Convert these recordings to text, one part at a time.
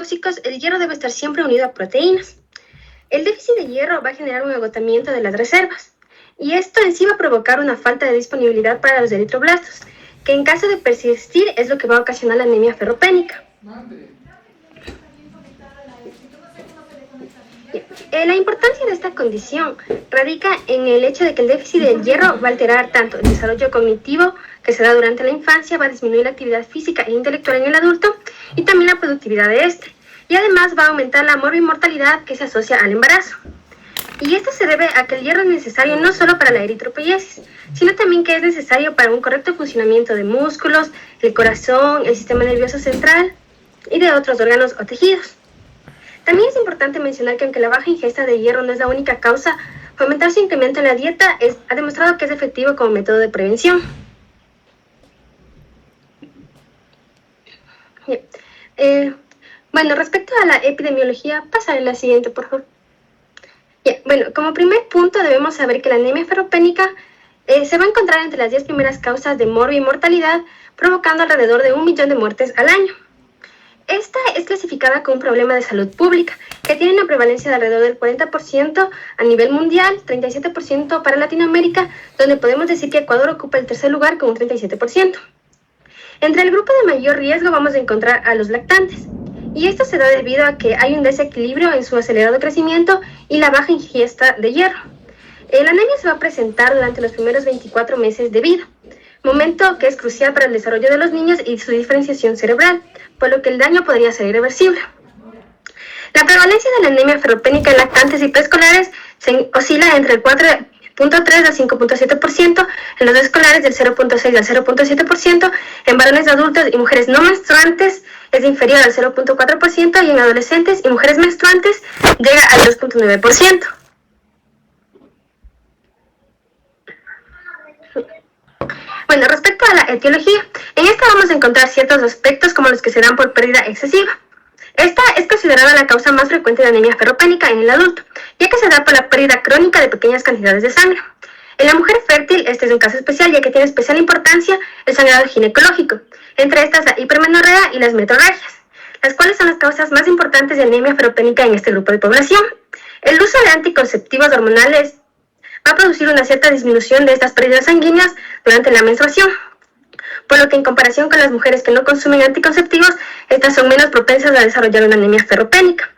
tóxicos, el hierro debe estar siempre unido a proteínas. El déficit de hierro va a generar un agotamiento de las reservas, y esto en sí va a provocar una falta de disponibilidad para los eritroblastos, que en caso de persistir es lo que va a ocasionar la anemia ferropénica. La importancia de esta condición radica en el hecho de que el déficit de hierro va a alterar tanto el desarrollo cognitivo que se da durante la infancia, va a disminuir la actividad física e intelectual en el adulto y también la productividad de este. Y además va a aumentar la morbimortalidad que se asocia al embarazo. Y esto se debe a que el hierro es necesario no solo para la eritropoiesis, sino también que es necesario para un correcto funcionamiento de músculos, el corazón, el sistema nervioso central y de otros órganos o tejidos. También es importante mencionar que aunque la baja ingesta de hierro no es la única causa, fomentar su incremento en la dieta ha demostrado que es efectivo como método de prevención. Bueno, respecto a la epidemiología, pasaré a la siguiente, por favor. Bueno, como primer punto debemos saber que la anemia ferropénica se va a encontrar entre las 10 primeras causas de morbimortalidad, provocando alrededor de 1 millón de muertes al año. Esta es clasificada como un problema de salud pública, que tiene una prevalencia de alrededor del 40% a nivel mundial, 37% para Latinoamérica, donde podemos decir que Ecuador ocupa el tercer lugar con un 37%. Entre el grupo de mayor riesgo vamos a encontrar a los lactantes, y esto se da debido a que hay un desequilibrio en su acelerado crecimiento y la baja ingesta de hierro. La anemia se va a presentar durante los primeros 24 meses de vida, momento que es crucial para el desarrollo de los niños y su diferenciación cerebral, por lo que el daño podría ser irreversible. La prevalencia de la anemia ferropénica en lactantes y preescolares oscila entre el 4.3 al 5.7%, en los escolares del 0.6 al 0.7%, en varones adultos y mujeres no menstruantes es inferior al 0.4% y en adolescentes y mujeres menstruantes llega al 2.9%. Bueno, respecto a la etiología, en esta vamos a encontrar ciertos aspectos como los que se dan por pérdida excesiva. Esta es considerada la causa más frecuente de anemia ferropénica en el adulto, ya que se da por la pérdida crónica de pequeñas cantidades de sangre. En la mujer fértil, este es un caso especial, ya que tiene especial importancia el sangrado ginecológico, entre estas la hipermenorrea y las metrorragias, las cuales son las causas más importantes de anemia ferropénica en este grupo de población. El uso de anticonceptivos hormonales va a producir una cierta disminución de estas pérdidas sanguíneas durante la menstruación, por lo que en comparación con las mujeres que no consumen anticonceptivos, estas son menos propensas a desarrollar una anemia ferropénica.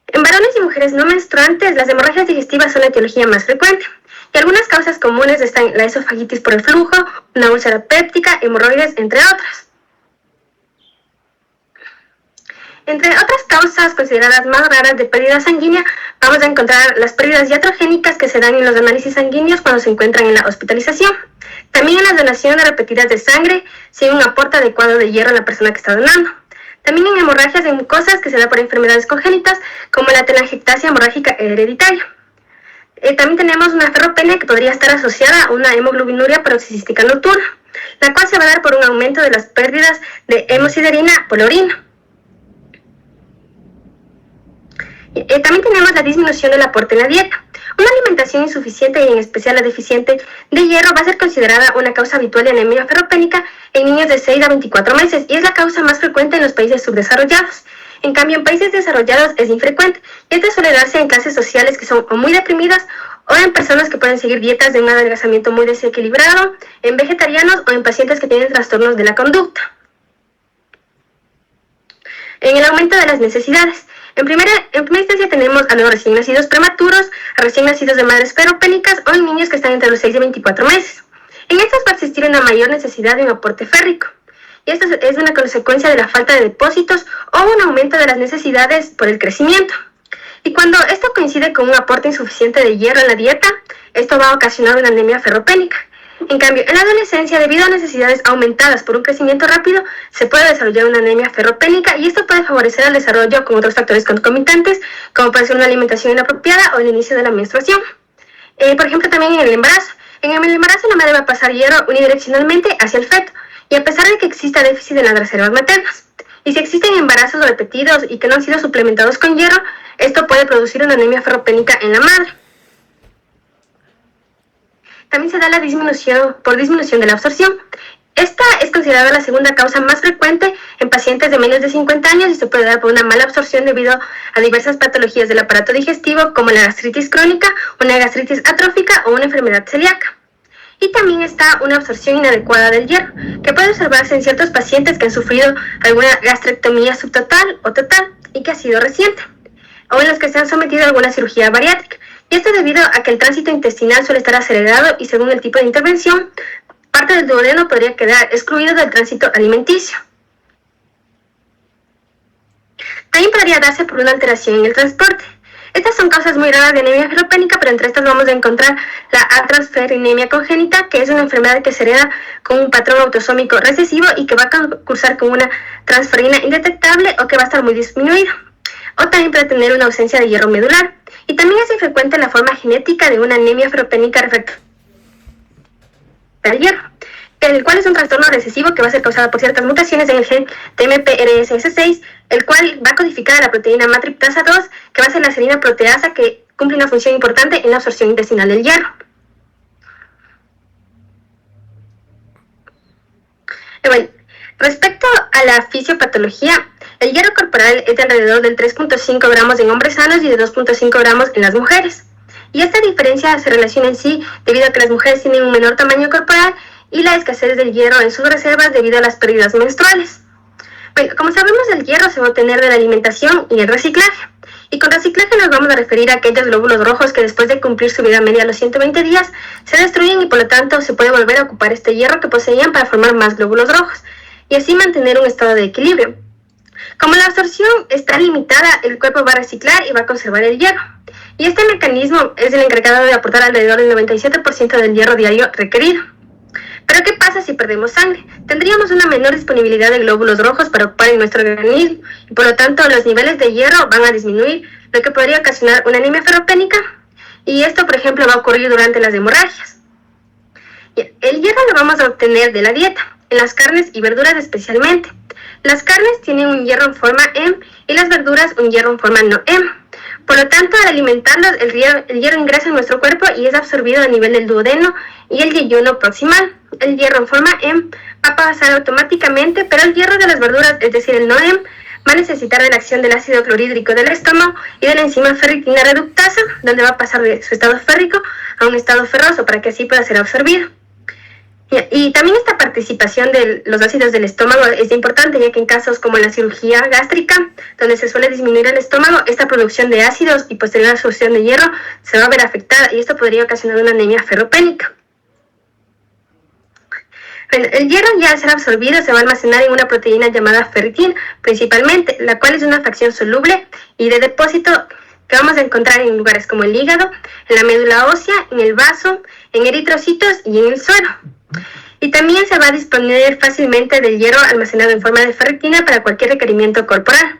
En varones y mujeres no menstruantes, las hemorragias digestivas son la etiología más frecuente, y algunas causas comunes están la esofagitis por el flujo, una úlcera péptica, hemorroides, entre otras. Entre otras causas consideradas más raras de pérdida sanguínea, vamos a encontrar las pérdidas iatrogénicas que se dan en los análisis sanguíneos cuando se encuentran en la hospitalización. También en las donaciones repetidas de sangre, si hay un aporte adecuado de hierro en la persona que está donando. También en hemorragias de mucosas que se da por enfermedades congénitas, como la telangiectasia hemorrágica hereditaria. También tenemos una ferropenia que podría estar asociada a una hemoglobinuria paroxística nocturna, la cual se va a dar por un aumento de las pérdidas de hemosiderina por la orina. También tenemos la disminución del aporte en la dieta. Una alimentación insuficiente y en especial la deficiente de hierro va a ser considerada una causa habitual de anemia ferropénica en niños de 6 a 24 meses y es la causa más frecuente en los países subdesarrollados. En cambio, en países desarrollados es infrecuente y esto suele darse en clases sociales que son o muy deprimidas o en personas que pueden seguir dietas de un adelgazamiento muy desequilibrado, en vegetarianos o en pacientes que tienen trastornos de la conducta. En el aumento de las necesidades. En primera instancia tenemos a los recién nacidos prematuros, a recién nacidos de madres ferropénicas o en niños que están entre los 6 y 24 meses. En estos va a existir una mayor necesidad de un aporte férrico. Y esto es una consecuencia de la falta de depósitos o un aumento de las necesidades por el crecimiento. Y cuando esto coincide con un aporte insuficiente de hierro en la dieta, esto va a ocasionar una anemia ferropénica. En cambio, en la adolescencia, debido a necesidades aumentadas por un crecimiento rápido, se puede desarrollar una anemia ferropénica y esto puede favorecer el desarrollo con otros factores concomitantes, como puede ser una alimentación inapropiada o el inicio de la menstruación. Por ejemplo, también en el embarazo. En el embarazo la madre va a pasar hierro unidireccionalmente hacia el feto, y a pesar de que exista déficit en las reservas maternas. Y si existen embarazos repetidos y que no han sido suplementados con hierro, esto puede producir una anemia ferropénica en la madre. También se da la disminución de la absorción. Esta es considerada la segunda causa más frecuente en pacientes de menos de 50 años y se puede dar por una mala absorción debido a diversas patologías del aparato digestivo como la gastritis crónica, una gastritis atrófica o una enfermedad celíaca. Y también está una absorción inadecuada del hierro, que puede observarse en ciertos pacientes que han sufrido alguna gastrectomía subtotal o total y que ha sido reciente, o en los que se han sometido a alguna cirugía bariátrica. Y esto debido a que el tránsito intestinal suele estar acelerado y según el tipo de intervención, parte del duodeno podría quedar excluido del tránsito alimenticio. También podría darse por una alteración en el transporte. Estas son causas muy raras de anemia ferropénica, pero entre estas vamos a encontrar la atransferinemia congénita, que es una enfermedad que se hereda con un patrón autosómico recesivo y que va a cursar con una transferina indetectable o que va a estar muy disminuida. O también puede tener una ausencia de hierro medular. Y también es infrecuente la forma genética de una anemia ferropénica refractaria al hierro, el cual es un trastorno recesivo que va a ser causado por ciertas mutaciones en el gen TMPRSS6, el cual va a codificar a la proteína matriptasa 2, que va a ser la serina proteasa que cumple una función importante en la absorción intestinal del hierro. Bueno, respecto a la fisiopatología, el hierro corporal es de alrededor del 3.5 gramos en hombres sanos y de 2.5 gramos en las mujeres. Y esta diferencia se relaciona en sí debido a que las mujeres tienen un menor tamaño corporal y la escasez del hierro en sus reservas debido a las pérdidas menstruales. Bueno, como sabemos, el hierro se va a obtener de la alimentación y el reciclaje. Y con reciclaje nos vamos a referir a aquellos glóbulos rojos que después de cumplir su vida media a los 120 días se destruyen y por lo tanto se puede volver a ocupar este hierro que poseían para formar más glóbulos rojos y así mantener un estado de equilibrio. Como la absorción está limitada, el cuerpo va a reciclar y va a conservar el hierro. Y este mecanismo es el encargado de aportar alrededor del 97% del hierro diario requerido. Pero ¿qué pasa si perdemos sangre? Tendríamos una menor disponibilidad de glóbulos rojos para ocupar en nuestro organismo y por lo tanto los niveles de hierro van a disminuir, lo que podría ocasionar una anemia ferropénica. Y esto, por ejemplo, va a ocurrir durante las hemorragias. El hierro lo vamos a obtener de la dieta, en las carnes y verduras especialmente. Las carnes tienen un hierro en forma M y las verduras un hierro en forma no M. Por lo tanto, al alimentarlos, el hierro ingresa en nuestro cuerpo y es absorbido a nivel del duodeno y el yeyuno proximal. El hierro en forma M va a pasar automáticamente, pero el hierro de las verduras, es decir, el no M, va a necesitar de la acción del ácido clorhídrico del estómago y de la enzima ferritina reductasa, donde va a pasar de su estado férrico a un estado ferroso para que así pueda ser absorbido. Y también esta participación de los ácidos del estómago es importante, ya que en casos como la cirugía gástrica, donde se suele disminuir el estómago, esta producción de ácidos y posterior absorción de hierro se va a ver afectada y esto podría ocasionar una anemia ferropénica. Bueno, el hierro ya al ser absorbido se va a almacenar en una proteína llamada ferritina, principalmente, la cual es una fracción soluble y de depósito que vamos a encontrar en lugares como el hígado, en la médula ósea, en el vaso, en eritrocitos y en el suero. Y también se va a disponer fácilmente del hierro almacenado en forma de ferritina para cualquier requerimiento corporal.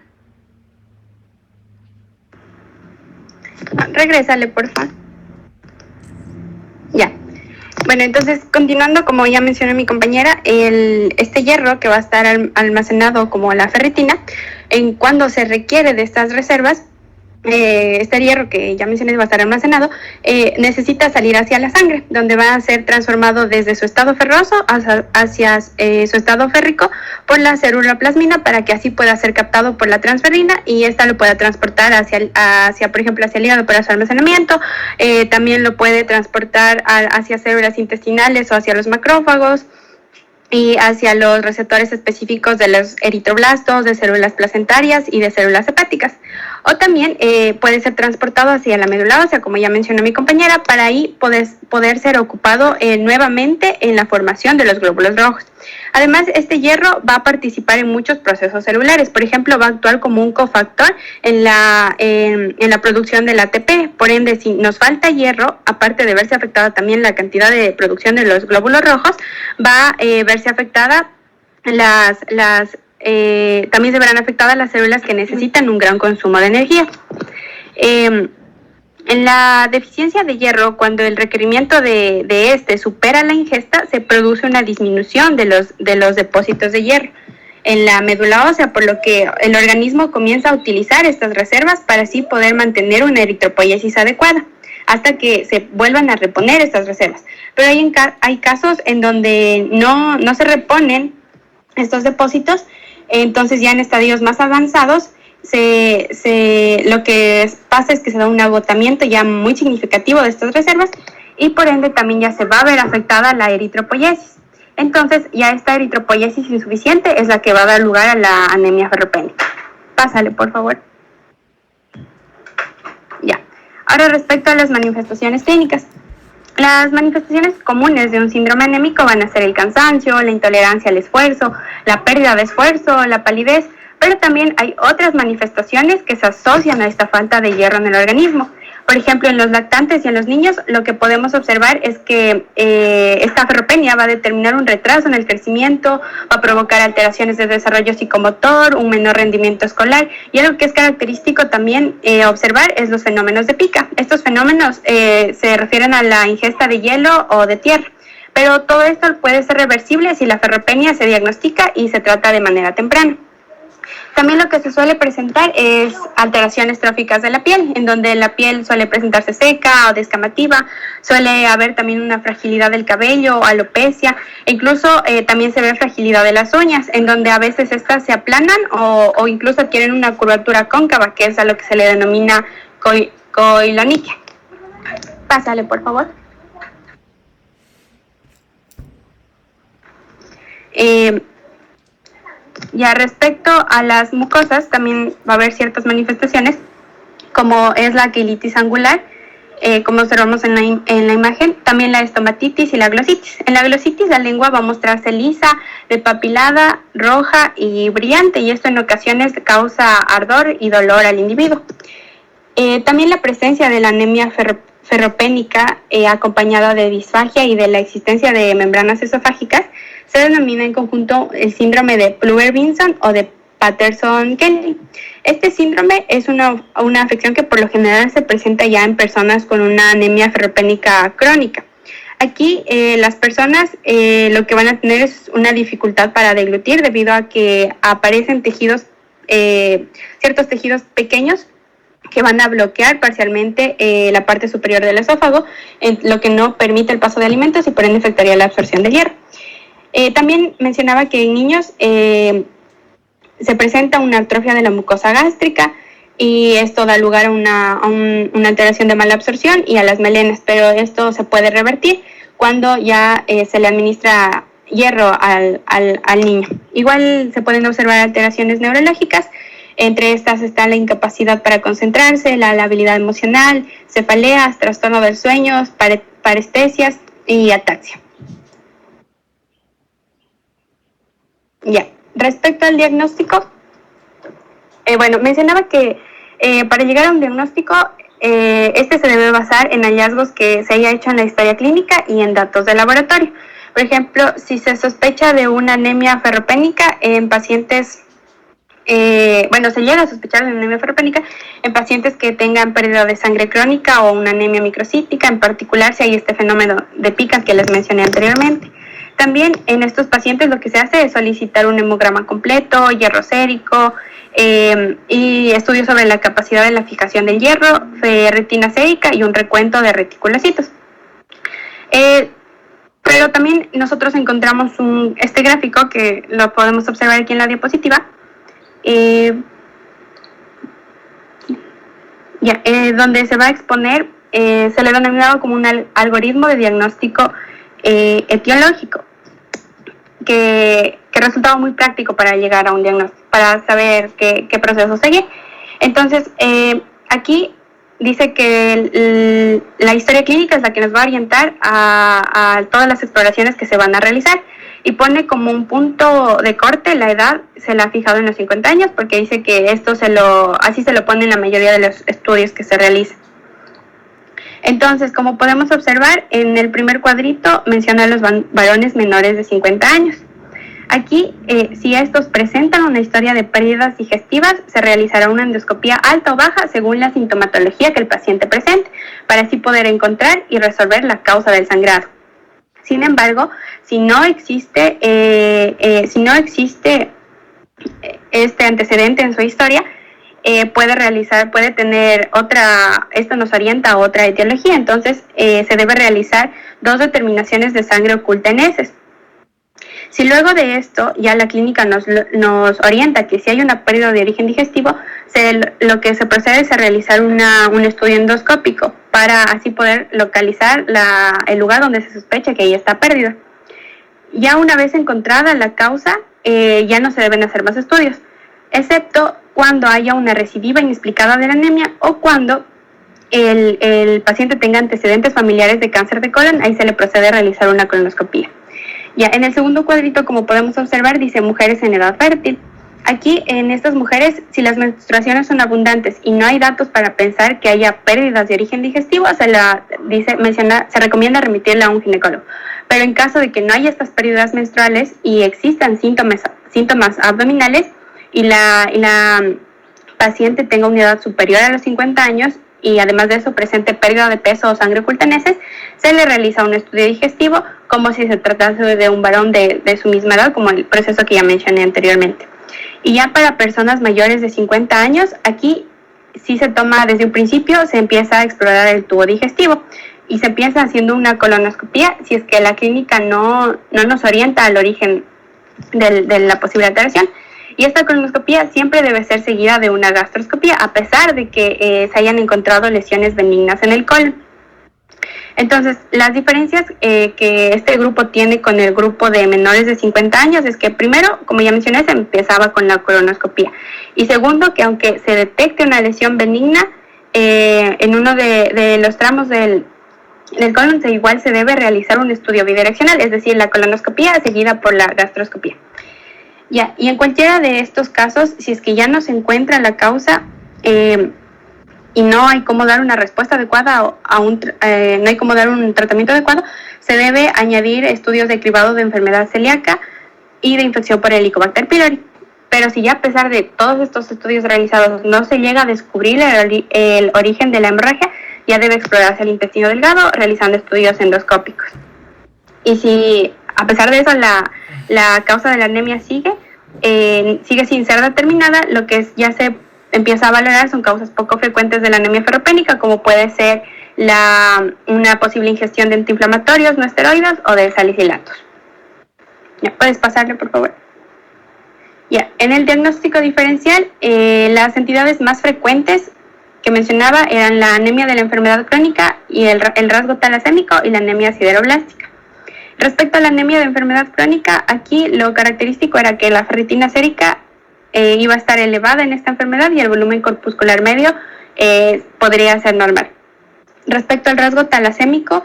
Regrésale, por favor. Ya. Bueno, entonces, continuando, como ya mencionó mi compañera, este hierro que va a estar almacenado como la ferritina, cuando se requiere de estas reservas, este hierro que ya mencioné va a estar almacenado, necesita salir hacia la sangre, donde va a ser transformado desde su estado ferroso hacia su estado férrico por la ceruloplasmina para que así pueda ser captado por la transferrina y esta lo pueda transportar hacia por ejemplo, hacia el hígado para su almacenamiento. También lo puede transportar hacia células intestinales o hacia los macrófagos y hacia los receptores específicos de los eritroblastos, de células placentarias y de células hepáticas. O también puede ser transportado hacia la médula ósea, como ya mencionó mi compañera, para ahí poder ser ocupado nuevamente en la formación de los glóbulos rojos. Además, este hierro va a participar en muchos procesos celulares. Por ejemplo, va a actuar como un cofactor en la producción del ATP. Por ende, si nos falta hierro, aparte de verse afectada también la cantidad de producción de los glóbulos rojos, va a verse afectada también se verán afectadas las células que necesitan un gran consumo de energía. En la deficiencia de hierro, cuando el requerimiento de este supera la ingesta, se produce una disminución de los depósitos de hierro en la médula ósea, por lo que el organismo comienza a utilizar estas reservas para así poder mantener una eritropoiesis adecuada. hasta que se vuelvan a reponer estas reservas. Pero hay casos en donde no se reponen estos depósitos, entonces ya en estadios más avanzados lo que pasa es que se da un agotamiento ya muy significativo de estas reservas y por ende también ya se va a ver afectada la eritropoyesis. Entonces ya esta eritropoyesis insuficiente es la que va a dar lugar a la anemia ferropénica. Pásale, por favor. Ya. Ahora, respecto a las manifestaciones clínicas. Las manifestaciones comunes de un síndrome anémico van a ser el cansancio, la intolerancia al esfuerzo, la pérdida de esfuerzo, la palidez, pero también hay otras manifestaciones que se asocian a esta falta de hierro en el organismo. Por ejemplo, en los lactantes y en los niños, lo que podemos observar es que esta ferropenia va a determinar un retraso en el crecimiento, va a provocar alteraciones de desarrollo psicomotor, un menor rendimiento escolar, y algo que es característico también observar es los fenómenos de pica. Estos fenómenos se refieren a la ingesta de hielo o de tierra, pero todo esto puede ser reversible si la ferropenia se diagnostica y se trata de manera temprana. También lo que se suele presentar es alteraciones tróficas de la piel, en donde la piel suele presentarse seca o descamativa, suele haber también una fragilidad del cabello, alopecia, e incluso también se ve fragilidad de las uñas, en donde a veces estas se aplanan o incluso adquieren una curvatura cóncava, que es a lo que se le denomina coiloniquia. Pásale, por favor. Ya respecto a las mucosas, también va a haber ciertas manifestaciones, como es la quilitis angular, como observamos en la imagen, también la estomatitis y la glositis. En la glositis la lengua va a mostrarse lisa, despapilada, roja y brillante, y esto en ocasiones causa ardor y dolor al individuo. También la presencia de la anemia ferropénica acompañada de disfagia y de la existencia de membranas esofágicas se denomina en conjunto el síndrome de Kluver-Vinson o de Patterson-Kennedy. Este síndrome es una afección que por lo general se presenta ya en personas con una anemia ferropénica crónica. Aquí las personas lo que van a tener es una dificultad para deglutir debido a que aparecen tejidos, ciertos tejidos pequeños que van a bloquear parcialmente la parte superior del esófago, lo que no permite el paso de alimentos y por ende afectaría la absorción del hierro. También mencionaba que en niños se presenta una atrofia de la mucosa gástrica y esto da lugar a una alteración de mala absorción y a las melenas, pero esto se puede revertir cuando ya se le administra hierro al niño. Igual se pueden observar alteraciones neurológicas, entre estas está la incapacidad para concentrarse, la labilidad emocional, cefaleas, trastorno del sueño, parestesias y ataxia. Ya, respecto al diagnóstico, mencionaba que para llegar a un diagnóstico, este se debe basar en hallazgos que se haya hecho en la historia clínica y en datos de laboratorio. Por ejemplo, si se sospecha de una anemia ferropénica en pacientes, se llega a sospechar de una anemia ferropénica en pacientes que tengan pérdida de sangre crónica o una anemia microcítica, en particular si hay este fenómeno de picas que les mencioné anteriormente. También en estos pacientes lo que se hace es solicitar un hemograma completo, hierro sérico y estudios sobre la capacidad de la fijación del hierro, ferritina sérica y un recuento de reticulocitos. Pero también nosotros encontramos este gráfico que lo podemos observar aquí en la diapositiva, donde se va a exponer, se le ha denominado como un algoritmo de diagnóstico etiológico, que resultaba muy práctico para llegar a un diagnóstico, para saber qué proceso seguir. Entonces, aquí dice que la historia clínica es la que nos va a orientar a todas las exploraciones que se van a realizar, y pone como un punto de corte la edad, se la ha fijado en los 50 años, porque dice que esto así se lo pone en la mayoría de los estudios que se realizan. Entonces, como podemos observar, en el primer cuadrito menciona a los varones menores de 50 años. Aquí, si estos presentan una historia de pérdidas digestivas, se realizará una endoscopía alta o baja según la sintomatología que el paciente presente, para así poder encontrar y resolver la causa del sangrado. Sin embargo, si no existe este antecedente en su historia, puede tener esto nos orienta a otra etiología. Entonces se debe realizar 2 determinaciones de sangre oculta en heces. Si luego de esto ya la clínica nos orienta que si hay una pérdida de origen digestivo, lo que se procede es a realizar un estudio endoscópico para así poder localizar el lugar donde se sospecha que hay esta pérdida. Ya una vez encontrada la causa, ya no se deben hacer más estudios, excepto cuando haya una recidiva inexplicada de la anemia o cuando el paciente tenga antecedentes familiares de cáncer de colon. Ahí se le procede a realizar una colonoscopia. Ya en el segundo cuadrito, como podemos observar, dice mujeres en edad fértil. Aquí, en estas mujeres, si las menstruaciones son abundantes y no hay datos para pensar que haya pérdidas de origen digestivo, se recomienda remitirla a un ginecólogo. Pero en caso de que no haya estas pérdidas menstruales y existan síntomas abdominales y la paciente tenga una edad superior a los 50 años y además de eso presente pérdida de peso o sangre oculta en heces, se le realiza un estudio digestivo como si se tratase de un varón de su misma edad, como el proceso que ya mencioné anteriormente. Y ya para personas mayores de 50 años, aquí sí se toma desde un principio, se empieza a explorar el tubo digestivo y se empieza haciendo una colonoscopia si es que la clínica no nos orienta al origen de la posible alteración. Y esta colonoscopia siempre debe ser seguida de una gastroscopia, a pesar de que se hayan encontrado lesiones benignas en el colon. Entonces, las diferencias que este grupo tiene con el grupo de menores de 50 años es que primero, como ya mencioné, se empezaba con la colonoscopia. Y segundo, que aunque se detecte una lesión benigna en uno de los tramos del colon, igual se debe realizar un estudio bidireccional, es decir, la colonoscopia seguida por la gastroscopia. Ya, y en cualquiera de estos casos, si es que ya no se encuentra la causa y no hay cómo dar una respuesta adecuada no hay cómo dar un tratamiento adecuado, se debe añadir estudios de cribado de enfermedad celíaca y de infección por Helicobacter pylori. Pero si ya a pesar de todos estos estudios realizados no se llega a descubrir el origen de la hemorragia, ya debe explorarse el intestino delgado realizando estudios endoscópicos. Y si a pesar de eso la causa de la anemia sigue sin ser determinada, lo que ya se empieza a valorar son causas poco frecuentes de la anemia ferropénica, como puede ser una posible ingestión de antiinflamatorios no esteroides o de salicilatos. Ya, puedes pasarle, por favor. Ya, en el diagnóstico diferencial, las entidades más frecuentes que mencionaba eran la anemia de la enfermedad crónica y el rasgo talasémico y la anemia sideroblástica. Respecto a la anemia de enfermedad crónica, aquí lo característico era que la ferritina sérica iba a estar elevada en esta enfermedad y el volumen corpuscular medio podría ser normal. Respecto al rasgo talasémico,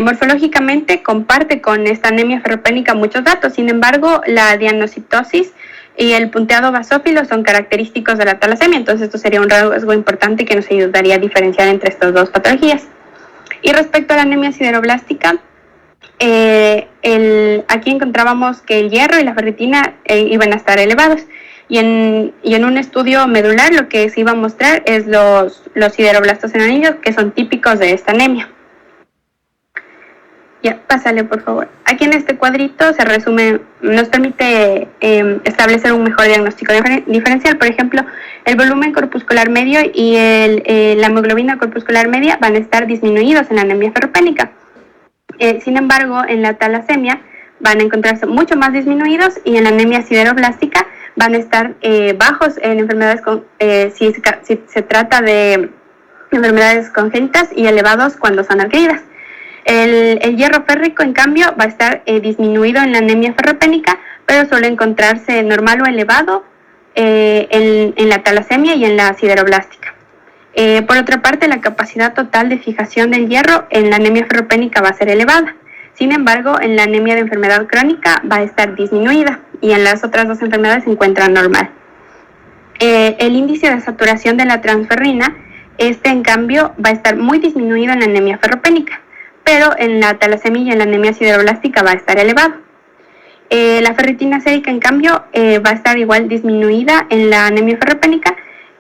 morfológicamente comparte con esta anemia ferropénica muchos datos. Sin embargo, la diagnocitosis y el punteado basófilo son característicos de la talasemia, entonces esto sería un rasgo importante que nos ayudaría a diferenciar entre estas dos patologías. Y respecto a la anemia sideroblástica, aquí encontrábamos que el hierro y la ferritina iban a estar elevados. Y en un estudio medular lo que se iba a mostrar es los sideroblastos en anillos, que son típicos de esta anemia. Ya, pásale por favor. Aquí en este cuadrito se resume, nos permite establecer un mejor diagnóstico diferencial. Por ejemplo, el volumen corpuscular medio y la hemoglobina corpuscular media van a estar disminuidos en la anemia ferropénica. Sin embargo, en la talasemia van a encontrarse mucho más disminuidos y en la anemia sideroblástica van a estar bajos en enfermedades si se trata de enfermedades congénitas y elevados cuando son adquiridas. El hierro férrico, en cambio, va a estar disminuido en la anemia ferropénica, pero suele encontrarse normal o elevado en la talasemia y en la sideroblástica. Por otra parte, la capacidad total de fijación del hierro en la anemia ferropénica va a ser elevada. Sin embargo, en la anemia de enfermedad crónica va a estar disminuida y en las otras dos enfermedades se encuentra normal. El índice de saturación de la transferrina, en cambio, va a estar muy disminuido en la anemia ferropénica, pero en la talasemia y en la anemia sideroblástica va a estar elevado. La ferritina sérica, en cambio, va a estar igual disminuida en la anemia ferropénica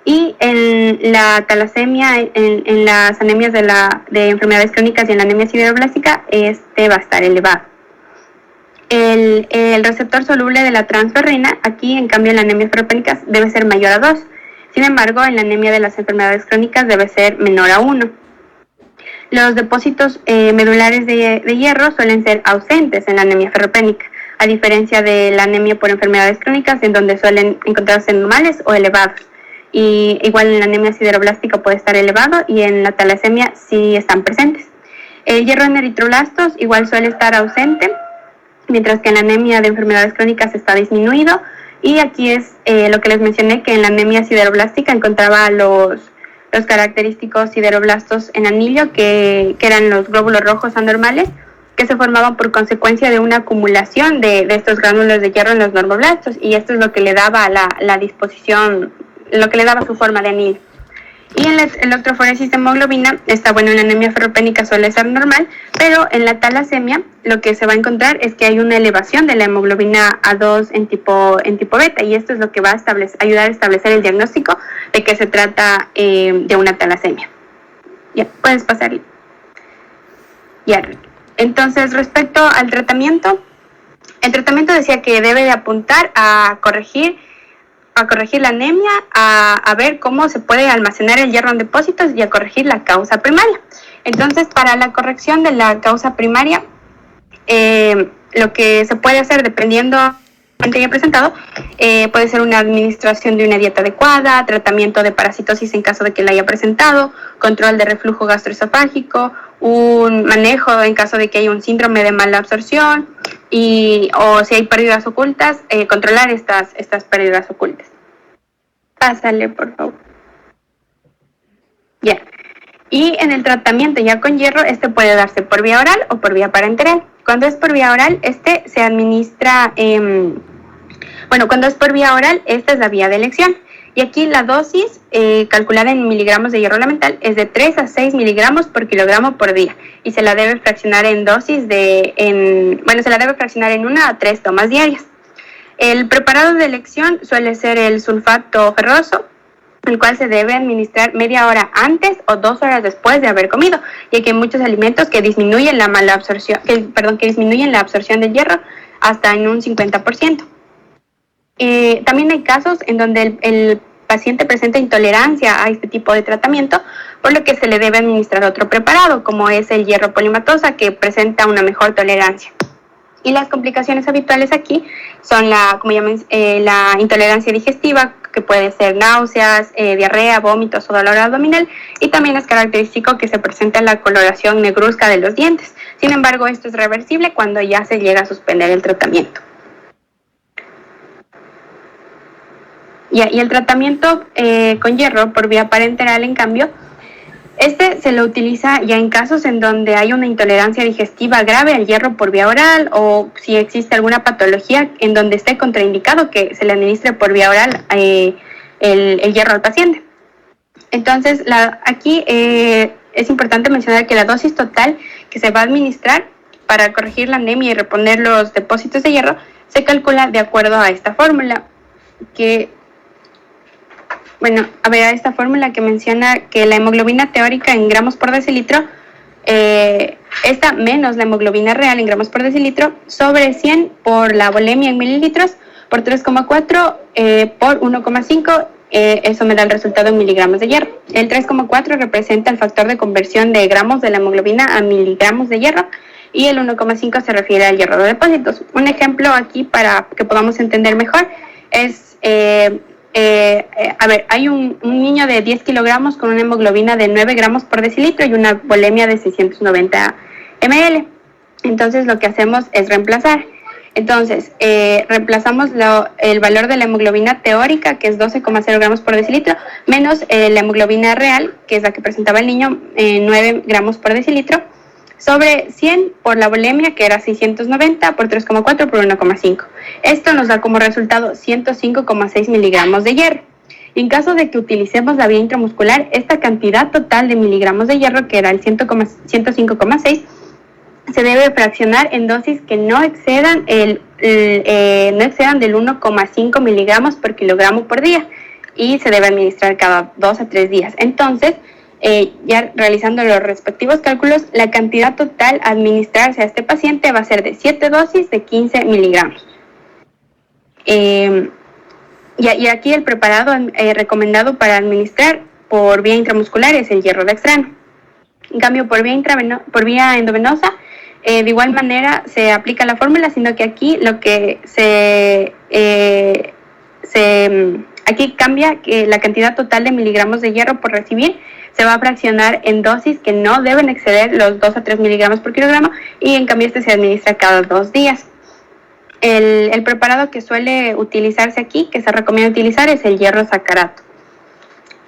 y en la talasemia, en las anemias de enfermedades crónicas y en la anemia sideroblástica, va a estar elevado. El receptor soluble de la transferrina, aquí en cambio en la anemia ferropénica debe ser mayor a 2, Sin embargo, en la anemia de las enfermedades crónicas debe ser menor a 1. Los depósitos medulares de hierro suelen ser ausentes en la anemia ferropénica, a diferencia de la anemia por enfermedades crónicas, en donde suelen encontrarse normales o elevados. Y igual en la anemia sideroblástica puede estar elevado, y en la talasemia sí están presentes. El hierro en eritroblastos igual suele estar ausente, mientras que en la anemia de enfermedades crónicas está disminuido. Y aquí es lo que les mencioné, que en la anemia sideroblástica encontraba los característicos sideroblastos en anillo, que eran los glóbulos rojos anormales, que se formaban por consecuencia de una acumulación de estos gránulos de hierro en los normoblastos, y esto es lo que le daba la disposición, lo que le daba su forma de anillo. Y en la electroforesis de hemoglobina está, bueno, en la anemia ferropénica suele ser normal, pero en la talasemia lo que se va a encontrar es que hay una elevación de la hemoglobina A2 en tipo beta, y esto es lo que va a ayudar a establecer el diagnóstico de que se trata de una talasemia. Ya, puedes pasar. Ya. Entonces, respecto al tratamiento, el tratamiento decía que debe de apuntar a corregir la anemia, a ver cómo se puede almacenar el hierro en depósitos y a corregir la causa primaria. Entonces, para la corrección de la causa primaria, lo que se puede hacer, dependiendo de que haya presentado, puede ser una administración de una dieta adecuada, tratamiento de parasitosis en caso de que la haya presentado, control de reflujo gastroesofágico, un manejo en caso de que haya un síndrome de mala absorción, o si hay pérdidas ocultas, controlar estas pérdidas ocultas. Pásale, por favor. Ya. Y en el tratamiento ya con hierro, puede darse por vía oral o por vía parenteral. Cuando es por vía oral, se administra, cuando es por vía oral, esta es la vía de elección. Y aquí la dosis calculada en miligramos de hierro elemental es de 3 a 6 miligramos por kilogramo por día, y se la debe fraccionar en dosis se la debe fraccionar en 1 a 3 tomas diarias. El preparado de elección suele ser el sulfato ferroso, el cual se debe administrar media hora antes o 2 horas después de haber comido, ya que hay muchos alimentos que disminuyen la disminuyen la absorción del hierro hasta en un 50%. También hay casos en donde el paciente presenta intolerancia a este tipo de tratamiento, por lo que se le debe administrar otro preparado, como es el hierro polimatosa, que presenta una mejor tolerancia. Y las complicaciones habituales aquí son la intolerancia digestiva, que puede ser náuseas, diarrea, vómitos o dolor abdominal, y también es característico que se presenta la coloración negruzca de los dientes. Sin embargo, esto es reversible cuando ya se llega a suspender el tratamiento. Y el tratamiento con hierro por vía parenteral, en cambio, se lo utiliza ya en casos en donde hay una intolerancia digestiva grave al hierro por vía oral, o si existe alguna patología en donde esté contraindicado que se le administre por vía oral el hierro al paciente. Entonces, aquí es importante mencionar que la dosis total que se va a administrar para corregir la anemia y reponer los depósitos de hierro se calcula de acuerdo a esta fórmula, esta fórmula que menciona que la hemoglobina teórica en gramos por decilitro, esta menos la hemoglobina real en gramos por decilitro, sobre 100 por la volemia en mililitros, por 3,4 por 1,5, eso me da el resultado en miligramos de hierro. El 3,4 representa el factor de conversión de gramos de la hemoglobina a miligramos de hierro, y el 1,5 se refiere al hierro de depósitos. Un ejemplo aquí para que podamos entender mejor es... hay un niño de 10 kilogramos con una hemoglobina de 9 gramos por decilitro y una volemia de 690 ml. Entonces lo que hacemos es reemplazar. Entonces, reemplazamos el valor de la hemoglobina teórica, que es 12,0 gramos por decilitro, menos la hemoglobina real, que es la que presentaba el niño, 9 gramos por decilitro, sobre 100 por la volemia, que era 690, por 3,4 por 1,5. Esto nos da como resultado 105,6 miligramos de hierro. En caso de que utilicemos la vía intramuscular, esta cantidad total de miligramos de hierro, que era el 105,6, se debe fraccionar en dosis que no excedan del 1,5 miligramos por kilogramo por día, y se debe administrar cada 2 a 3 días. Entonces, ya realizando los respectivos cálculos, la cantidad total a administrarse a este paciente va a ser de 7 dosis de 15 miligramos. Y aquí el preparado recomendado para administrar por vía intramuscular es el hierro dextrano. En cambio, por vía endovenosa, de igual manera se aplica la fórmula, sino que aquí lo que aquí cambia que la cantidad total de miligramos de hierro por recibir se va a fraccionar en dosis que no deben exceder los 2 a 3 miligramos por kilogramo, y en cambio este se administra cada 2 días. El preparado que suele utilizarse aquí, que se recomienda utilizar, es el hierro sacarato.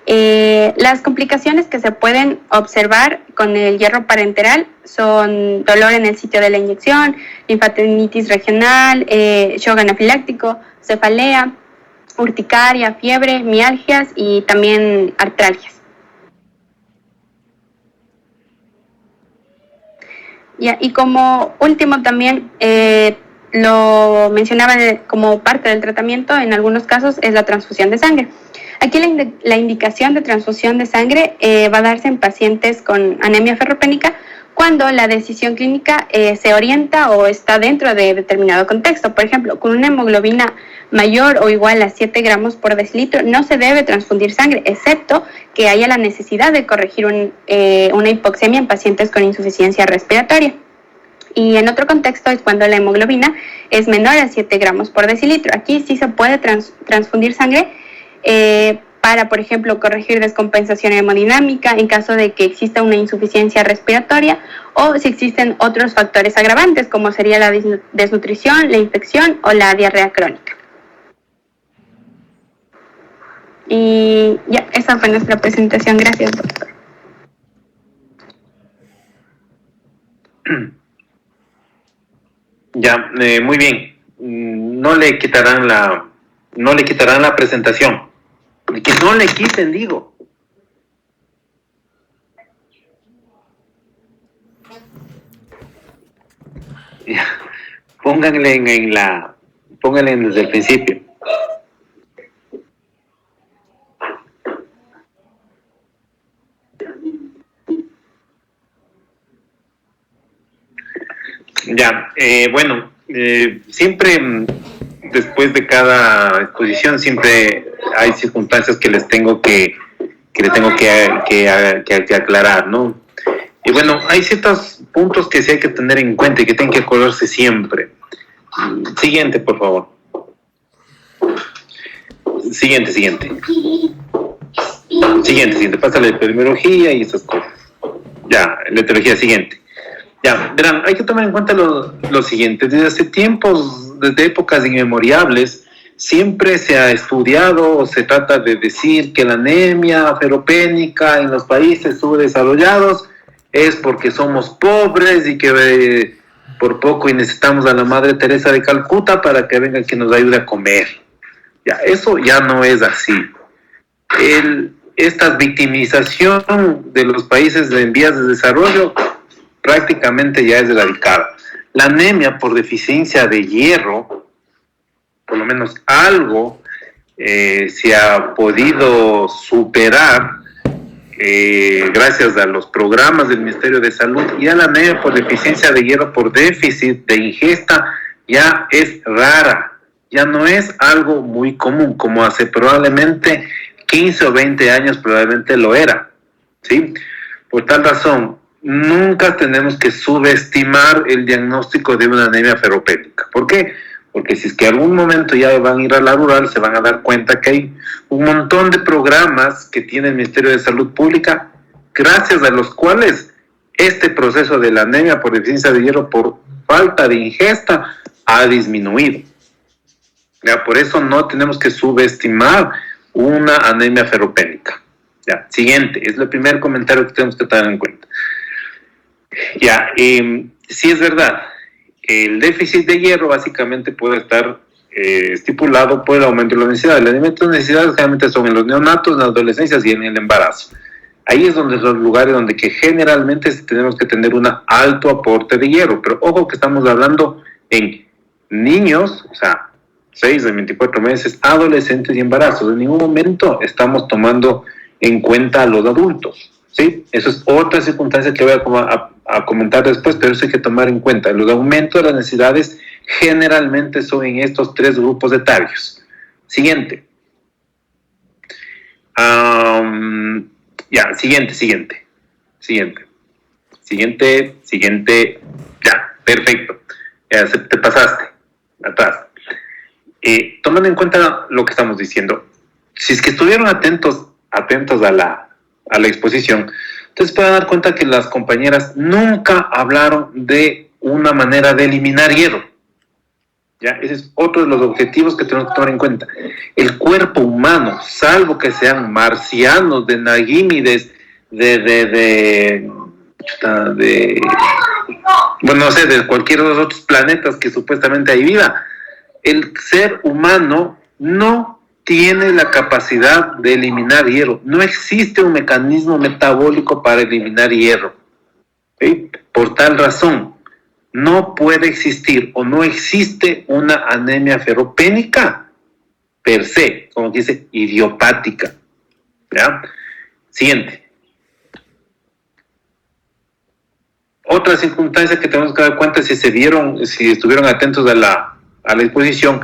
Las complicaciones que se pueden observar con el hierro parenteral son dolor en el sitio de la inyección, linfatenitis regional, shock anafiláctico, cefalea, urticaria, fiebre, mialgias y también artralgias. Y como último también, lo mencionaba como parte del tratamiento, en algunos casos es la transfusión de sangre. Aquí la indicación de transfusión de sangre va a darse en pacientes con anemia ferropénica cuando la decisión clínica se orienta o está dentro de determinado contexto. Por ejemplo, con una hemoglobina mayor o igual a 7 gramos por decilitro no se debe transfundir sangre, excepto que haya la necesidad de corregir una hipoxemia en pacientes con insuficiencia respiratoria. Y en otro contexto es cuando la hemoglobina es menor a 7 gramos por decilitro. Aquí sí se puede transfundir sangre para, por ejemplo, corregir descompensación hemodinámica en caso de que exista una insuficiencia respiratoria, o si existen otros factores agravantes como sería la desnutrición, la infección o la diarrea crónica. Y ya, esa fue nuestra presentación. Gracias, doctor. Ya, muy bien. No le quitarán la presentación. Que no le quiten, digo. Ya. Pónganle desde el principio. Ya, bueno, siempre después de cada exposición siempre hay circunstancias que les tengo que aclarar, ¿no? Y bueno, hay ciertos puntos que sí hay que tener en cuenta y que tienen que acordarse siempre. Siguiente, por favor. Siguiente. Pásale la epidemiología y esas cosas. Ya, la etiología siguiente. Ya, verán, hay que tomar en cuenta lo siguiente. Desde hace tiempos, desde épocas inmemoriales, siempre se ha estudiado o se trata de decir que la anemia ferropénica en los países subdesarrollados es porque somos pobres y que por poco y necesitamos a la Madre Teresa de Calcuta para que venga quien nos ayude a comer. Ya, eso ya no es así. Esta victimización de los países en vías de desarrollo prácticamente ya es erradicada. La anemia por deficiencia de hierro, por lo menos algo se ha podido superar gracias a los programas del Ministerio de Salud. Ya la anemia por deficiencia de hierro por déficit de ingesta ya es rara, ya no es algo muy común como hace probablemente 15 o 20 años probablemente lo era, ¿sí? Por tal razón, nunca tenemos que subestimar el diagnóstico de una anemia ferropénica. ¿Por qué? Porque si es que algún momento ya van a ir a la rural, se van a dar cuenta que hay un montón de programas que tiene el Ministerio de Salud Pública, gracias a los cuales este proceso de la anemia por deficiencia de hierro por falta de ingesta ha disminuido. Ya, por eso no tenemos que subestimar una anemia ferropénica. Ya, siguiente, es el primer comentario que tenemos que tener en cuenta. Ya, sí es verdad, el déficit de hierro básicamente puede estar estipulado por el aumento de la necesidad. El aumento de necesidades generalmente son en los neonatos, en las adolescencias y en el embarazo. Ahí es donde son los lugares donde que generalmente tenemos que tener un alto aporte de hierro. Pero ojo que estamos hablando en niños, o sea, 6 de 24 meses, adolescentes y embarazos. En ningún momento estamos tomando en cuenta a los adultos, ¿sí? Eso es otra circunstancia que voy a comentar después, pero eso hay que tomar en cuenta. Los aumentos de las necesidades generalmente son en estos 3 grupos etarios. Siguiente. Ya, siguiente. Ya, perfecto. Ya, te pasaste atrás. Tomando en cuenta lo que estamos diciendo, si es que estuvieron atentos a la exposición, entonces pueden dar cuenta que las compañeras nunca hablaron de una manera de eliminar hierro. ¿Ya? Ese es otro de los objetivos que tenemos que tomar en cuenta. El cuerpo humano, salvo que sean marcianos, de Nagímides, bueno, no sé, de cualquiera de los otros planetas que supuestamente hay vida, el ser humano no tiene la capacidad de eliminar hierro. No existe un mecanismo metabólico para eliminar hierro. ¿Sí? Por tal razón, no puede existir o no existe una anemia ferropénica per se, como dice, idiopática. ¿Ya? Siguiente. Otra circunstancia que tenemos que dar cuenta si estuvieron atentos a la exposición,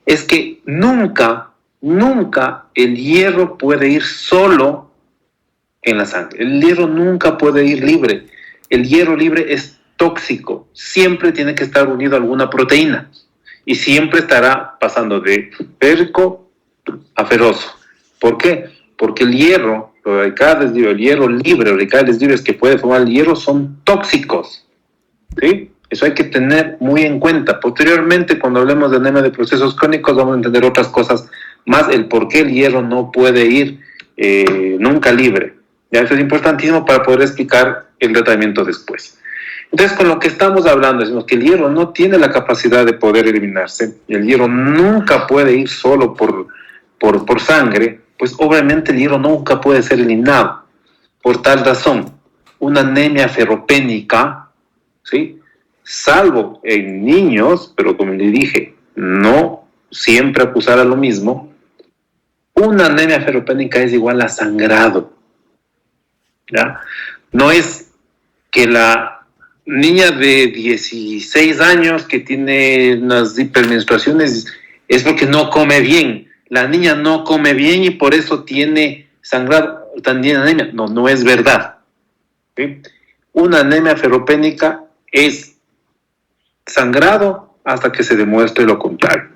es que nunca el hierro puede ir solo en la sangre. El hierro nunca puede ir libre. El hierro libre es tóxico. Siempre tiene que estar unido a alguna proteína. Y siempre estará pasando de férrico a ferroso. ¿Por qué? Porque el hierro, los radicales libres, el hierro libre, los radicales libres que puede formar el hierro son tóxicos. ¿Sí? Eso hay que tener muy en cuenta. Posteriormente, cuando hablemos de anemia de procesos crónicos, vamos a entender otras cosas más, el por qué el hierro no puede ir nunca libre. Ya, eso es importantísimo para poder explicar el tratamiento después. Entonces, con lo que estamos hablando, decimos que el hierro no tiene la capacidad de poder eliminarse, y el hierro nunca puede ir solo por sangre, pues obviamente el hierro nunca puede ser eliminado. Por tal razón, una anemia ferropénica, ¿sí?, salvo en niños, pero como le dije, no siempre acusar a lo mismo, una anemia ferropénica es igual a sangrado. ¿Ya? No es que la niña de 16 años que tiene unas hipermenstruaciones es porque no come bien. La niña no come bien y por eso tiene sangrado, también anemia. No es verdad. ¿Sí? Una anemia ferropénica es sangrado hasta que se demuestre lo contrario.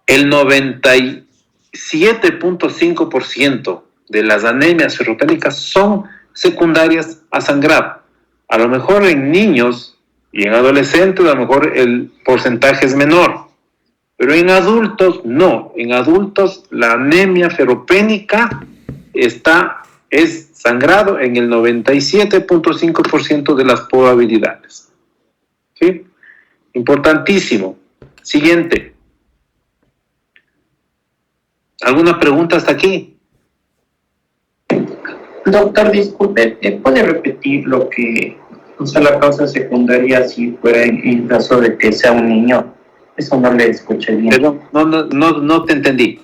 El 97.5% de las anemias ferropénicas son secundarias a sangrado. A lo mejor en niños y en adolescentes a lo mejor el porcentaje es menor, pero en adultos no. En adultos la anemia ferropénica es sangrado en el 97.5% de las probabilidades. ¿Sí? Importantísimo. Siguiente. ¿Alguna pregunta hasta aquí? Doctor, disculpe, ¿puede repetir lo que usa la causa secundaria si fuera en caso de que sea un niño? Eso no le escuché bien. Pero no te entendí.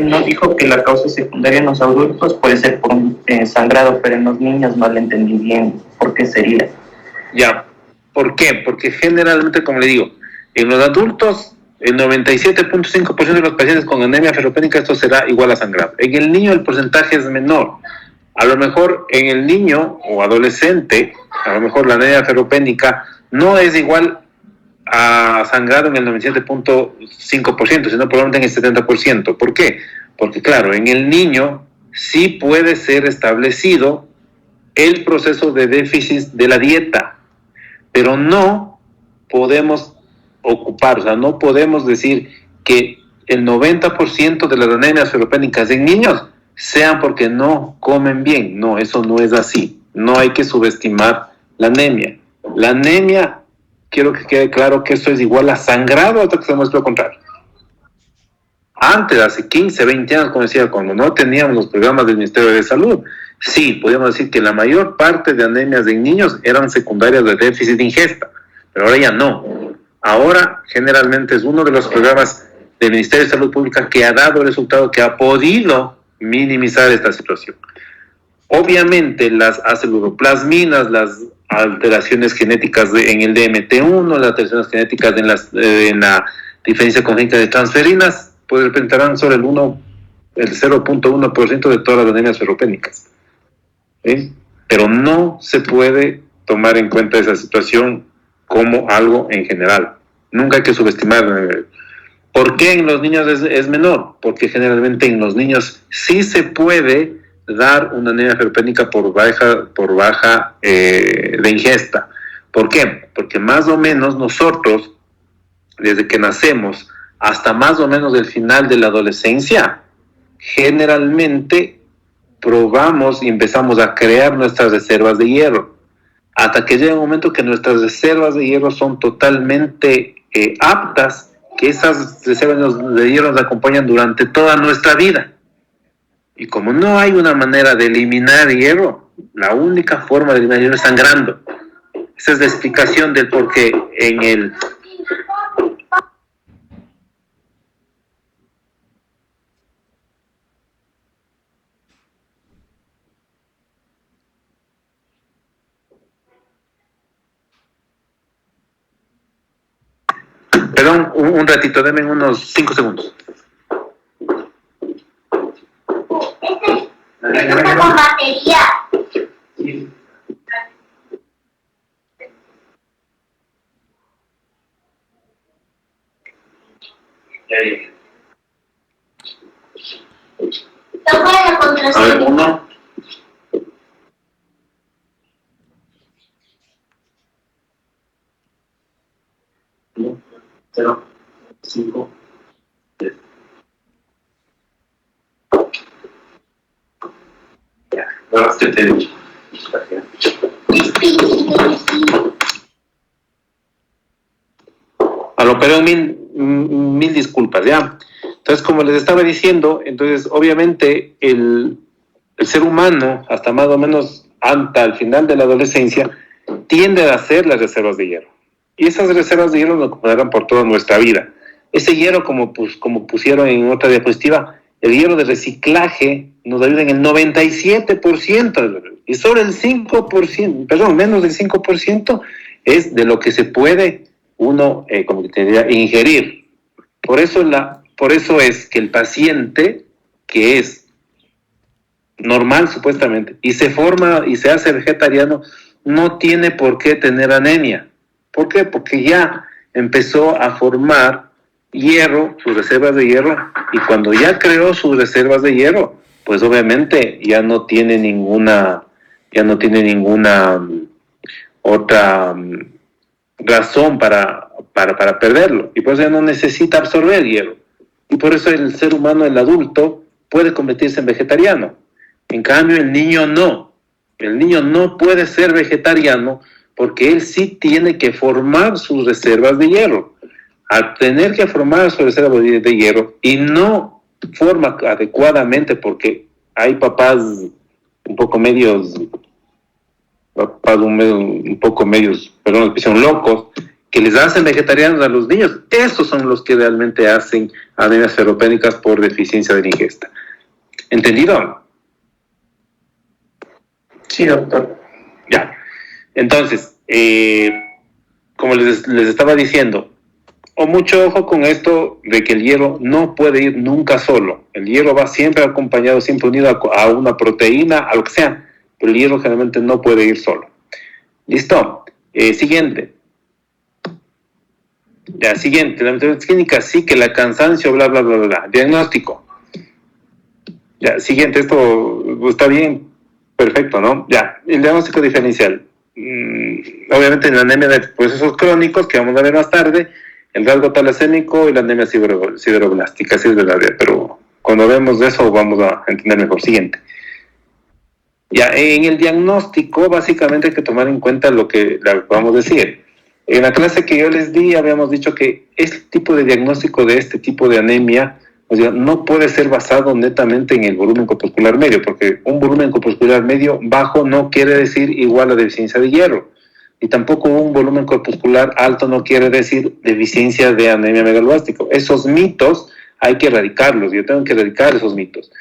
Nos dijo que la causa secundaria en los adultos puede ser por sangrado, pero en los niños no le entendí bien. ¿Por qué sería? Ya. ¿Por qué? Porque generalmente, como le digo, en los adultos, el 97.5% de los pacientes con anemia ferropénica esto será igual a sangrado. En el niño el porcentaje es menor. A lo mejor en el niño o adolescente, a lo mejor la anemia ferropénica no es igual a sangrado en el 97.5%, sino probablemente en el 70%. ¿Por qué? Porque claro, en el niño sí puede ser establecido el proceso de déficit de la dieta, pero no podemos ocupar, o sea, no podemos decir que el 90% de las anemias ferropénicas en niños sean porque no comen bien. No, eso no es así. No hay que subestimar la anemia. La anemia, quiero que quede claro que esto es igual a sangrado hasta que se demuestre lo contrario. Antes, hace 15, 20 años, como decía, cuando no teníamos los programas del Ministerio de Salud, sí, podíamos decir que la mayor parte de anemias en niños eran secundarias de déficit de ingesta, pero ahora ya no. Ahora, generalmente, es uno de los programas del Ministerio de Salud Pública que ha dado el resultado, que ha podido minimizar esta situación. Obviamente, las aceluroplasminas, las alteraciones genéticas en el DMT1, las alteraciones genéticas en la diferencia congénita de transferinas, pues representarán sobre el 1 el 0.1% de todas las anemias ferropénicas. ¿Sí? Pero no se puede tomar en cuenta esa situación como algo en general. Nunca hay que subestimar. ¿Por qué en los niños es menor? Porque generalmente en los niños sí se puede dar una anemia ferropénica por baja de ingesta. ¿Por qué? Porque más o menos nosotros, desde que nacemos hasta más o menos el final de la adolescencia, generalmente probamos y empezamos a crear nuestras reservas de hierro, hasta que llega un momento que nuestras reservas de hierro son totalmente aptas, que esas reservas de hierro nos acompañan durante toda nuestra vida. Y como no hay una manera de eliminar hierro, la única forma de eliminar hierro es sangrando. Esa es la explicación del por qué en el... Perdón, un ratito, denme unos 5 segundos. Está con batería. Toma la contraseña. A ver, 1. Cero, 5, 3. Ya, ahora te he dicho. Pero mil disculpas, ¿ya? Entonces, como les estaba diciendo, entonces, obviamente, el ser humano, hasta más o menos hasta el final de la adolescencia, tiende a hacer las reservas de hierro. Y esas reservas de hierro nos ocuparán por toda nuestra vida. Ese hierro, como pusieron en otra diapositiva, el hierro de reciclaje nos ayuda en el 97%, y sobre el 5%, perdón, menos del 5% es de lo que se puede uno, como que tendría, ingerir. Por eso es que el paciente que es normal supuestamente y se forma y se hace vegetariano no tiene por qué tener anemia. ¿Por qué? Porque ya empezó a formar hierro, sus reservas de hierro, y cuando ya creó sus reservas de hierro, pues obviamente ya no tiene ninguna otra razón para perderlo, y por eso ya no necesita absorber hierro, y por eso el ser humano, el adulto, puede convertirse en vegetariano. En cambio el niño no puede ser vegetariano porque él sí tiene que formar sus reservas de hierro. Al tener que formar sus reservas de hierro y no forma adecuadamente, porque hay papás un poco medios, perdón, que son locos, que les hacen vegetarianos a los niños. Esos son los que realmente hacen anemias ferropénicas por deficiencia de la ingesta. ¿Entendido? Sí, doctor. Ya. Entonces, como les estaba diciendo, mucho ojo con esto de que el hierro no puede ir nunca solo. El hierro va siempre acompañado, siempre unido a una proteína, a lo que sea, pero el hierro generalmente no puede ir solo. ¿Listo? Siguiente. Ya, siguiente. La enfermedad clínica sí que la cansancio, bla, bla, bla, bla. Diagnóstico. Ya, siguiente. Esto está bien. Perfecto, ¿no? Ya, el diagnóstico diferencial. Obviamente en la anemia de procesos crónicos, que vamos a ver más tarde, el rasgo talasémico y la anemia sideroblástica, así es verdad, pero cuando vemos eso vamos a entender mejor. Siguiente. Ya, en el diagnóstico básicamente hay que tomar en cuenta lo que vamos a decir. En la clase que yo les di habíamos dicho que este tipo de diagnóstico de este tipo de anemia, o sea, no puede ser basado netamente en el volumen corpuscular medio, porque un volumen corpuscular medio bajo no quiere decir igual a deficiencia de hierro, y tampoco un volumen corpuscular alto no quiere decir deficiencia de anemia megaloblástico. Esos mitos hay que erradicarlos, yo tengo que erradicar esos mitos.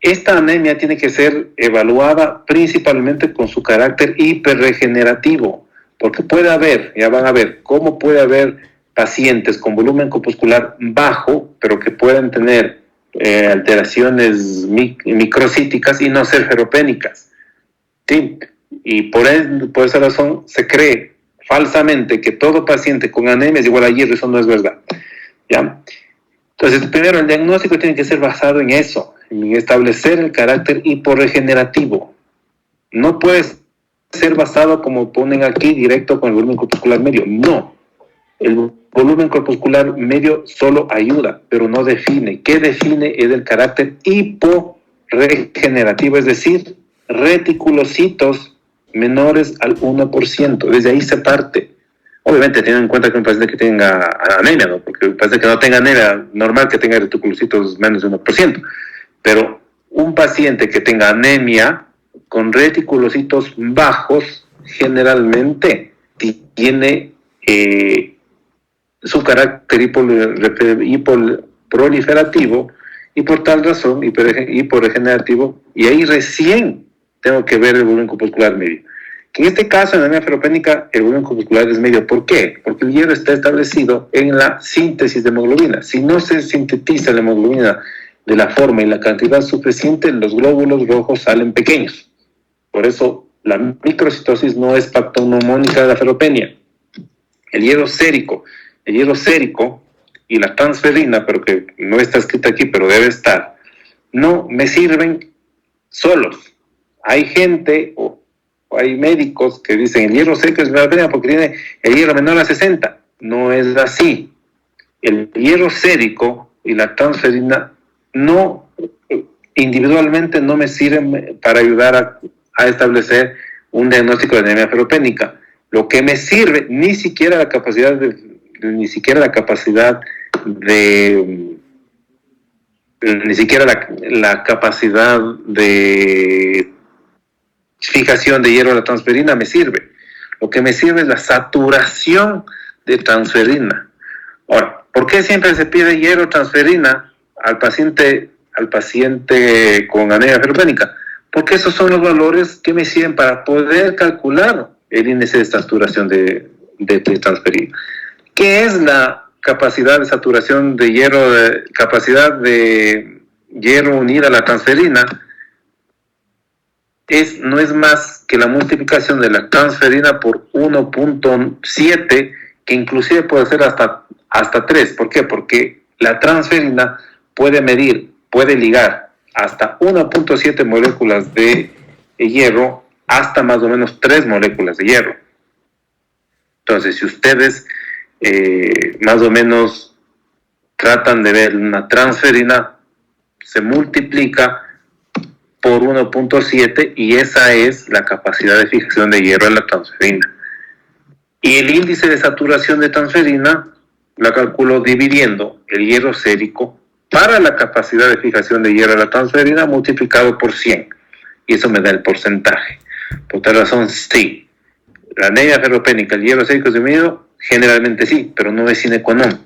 Esta anemia tiene que ser evaluada principalmente con su carácter hiperregenerativo, porque puede haber, ya van a ver, cómo puede haber pacientes con volumen corpuscular bajo, pero que pueden tener alteraciones microcíticas y no ser ferropénicas. ¿Sí? Y por esa razón se cree falsamente que todo paciente con anemia es igual a hierro. Eso no es verdad. ¿Ya? Entonces, primero, el diagnóstico tiene que ser basado en eso, en establecer el carácter hiporregenerativo. No puede ser basado, como ponen aquí, directo con el volumen corpuscular medio. No. El volumen corpuscular medio solo ayuda, pero no define. ¿Qué define? Es el carácter hiporregenerativo, es decir, reticulocitos menores al 1%. Desde ahí se parte. Obviamente, teniendo en cuenta que un paciente que tenga anemia, ¿no? Porque un paciente que no tenga anemia, normal que tenga reticulocitos menos de 1%. Pero un paciente que tenga anemia con reticulocitos bajos, generalmente tiene su carácter hipoproliferativo y por tal razón hiporregenerativo, y ahí recién tengo que ver el volumen corpuscular medio. Que en este caso, en la anemia ferropénica, el volumen corpuscular es medio. ¿Por qué? Porque el hierro está establecido en la síntesis de hemoglobina. Si no se sintetiza la hemoglobina de la forma y la cantidad suficiente, los glóbulos rojos salen pequeños. Por eso, la microcitosis no es pactognomónica de la ferropenia. El hierro sérico y la transferrina, pero que no está escrita aquí, pero debe estar, no me sirven solos. Hay gente o hay médicos que dicen el hierro sérico es ferropenia porque tiene el hierro menor a 60. No es así. El hierro sérico y la transferrina no, individualmente no me sirven para ayudar a establecer un diagnóstico de anemia ferropénica. Lo que me sirve, ni siquiera la capacidad de fijación de hierro a la transferina me sirve. Lo que me sirve es la saturación de transferina. Ahora, ¿por qué siempre se pide hierro transferina al paciente con anemia ferropénica? Porque esos son los valores que me sirven para poder calcular el índice de saturación de transferina. ¿Qué es la capacidad de saturación de hierro, capacidad de hierro unida a la transferina? No es más que la multiplicación de la transferina por 1.7, que inclusive puede ser hasta 3. ¿Por qué? Porque la transferina puede ligar hasta 1.7 moléculas de hierro hasta más o menos 3 moléculas de hierro. Entonces, si ustedes más o menos tratan de ver una transferina, se multiplica por 1.7 y esa es la capacidad de fijación de hierro en la transferina. Y el índice de saturación de transferina la calculo dividiendo el hierro sérico para la capacidad de fijación de hierro en la transferina multiplicado por 100. Y eso me da el porcentaje. Por tal razón, sí. La anemia ferropénica, el hierro sérico disminuido, generalmente sí, pero no es sine qua non.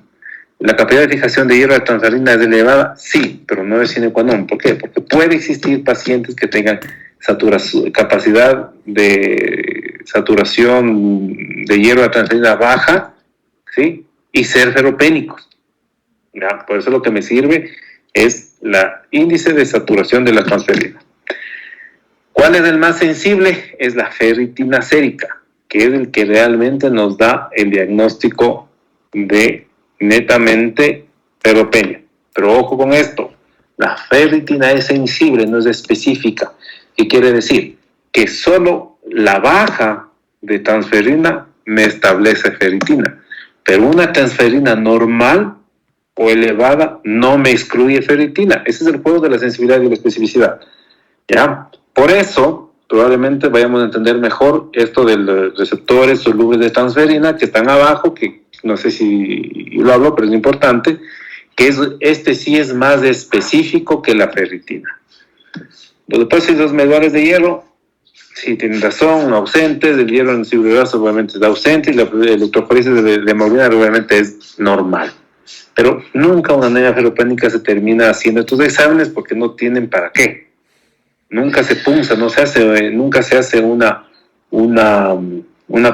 ¿La capacidad de fijación de hierro de la transferina es elevada? Sí, pero no es sine qua non. ¿Por qué? Porque puede existir pacientes que tengan capacidad de saturación de hierro de la transferina baja, ¿sí? Y ser ferropénicos. ¿Ya? Por eso lo que me sirve es el índice de saturación de la transferina. ¿Cuál es el más sensible? Es la ferritina sérica, que es el que realmente nos da el diagnóstico de netamente ferropenia. Pero ojo con esto, la ferritina es sensible, no es específica. ¿Qué quiere decir? Que solo la baja de transferina me establece ferritina, pero una transferina normal o elevada no me excluye ferritina. Ese es el juego de la sensibilidad y la especificidad. ¿Ya? Por eso, probablemente vayamos a entender mejor esto de los receptores solubles de transferina que están abajo, que no sé si lo hablo, pero es importante, que este sí es más específico que la ferritina. Los depósitos medulares de hierro, sí tienen razón, ausentes. El hierro en el fibroso obviamente es ausente y la electroforesis de hemoglobina obviamente es normal. Pero nunca una anemia ferropénica se termina haciendo estos exámenes porque no tienen para qué. Nunca se punza, nunca se hace una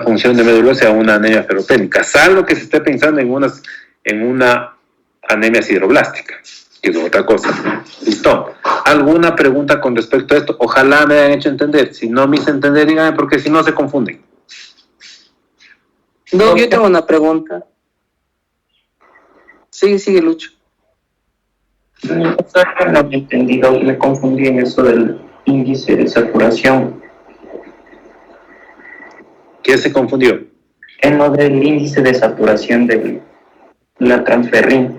función de médula ósea a una anemia ferropénica, salvo que se esté pensando en una anemia sideroblástica. que es otra cosa. ¿Listo? ¿Alguna pregunta con respecto a esto? Ojalá me hayan hecho entender. Si no me hice entender, díganme, porque si no se confunden. No, yo tengo una pregunta. Sigue, Lucho. No he entendido, me confundí en eso del índice de saturación. ¿Qué se confundió? En lo del índice de saturación de la transferrina.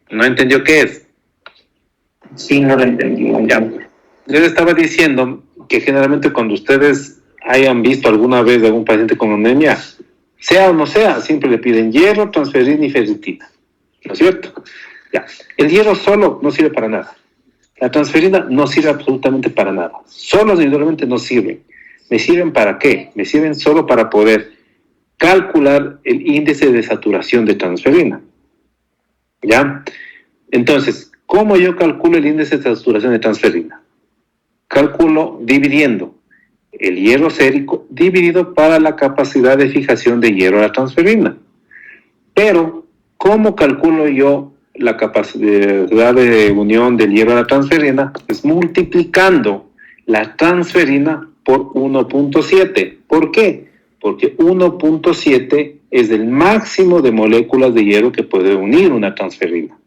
¿No entendió qué es? Sí, no lo entendí muy bien. Yo les estaba diciendo que generalmente cuando ustedes hayan visto alguna vez a algún paciente con anemia, sea o no sea, siempre le piden hierro, transferrina y ferritina. ¿No es cierto? Ya. El hierro solo no sirve para nada. La transferina no sirve absolutamente para nada. Solos individualmente no sirven. ¿Me sirven para qué? Me sirven solo para poder calcular el índice de saturación de transferina. ¿Ya? Entonces, ¿cómo yo calculo el índice de saturación de transferina? Calculo dividiendo el hierro sérico dividido para la capacidad de fijación de hierro a la transferina. Pero, ¿cómo calculo yo la capacidad de unión del hierro a la transferina? Es multiplicando la transferina por 1.7. ¿Por qué? Porque 1.7 es el máximo de moléculas de hierro que puede unir una transferina.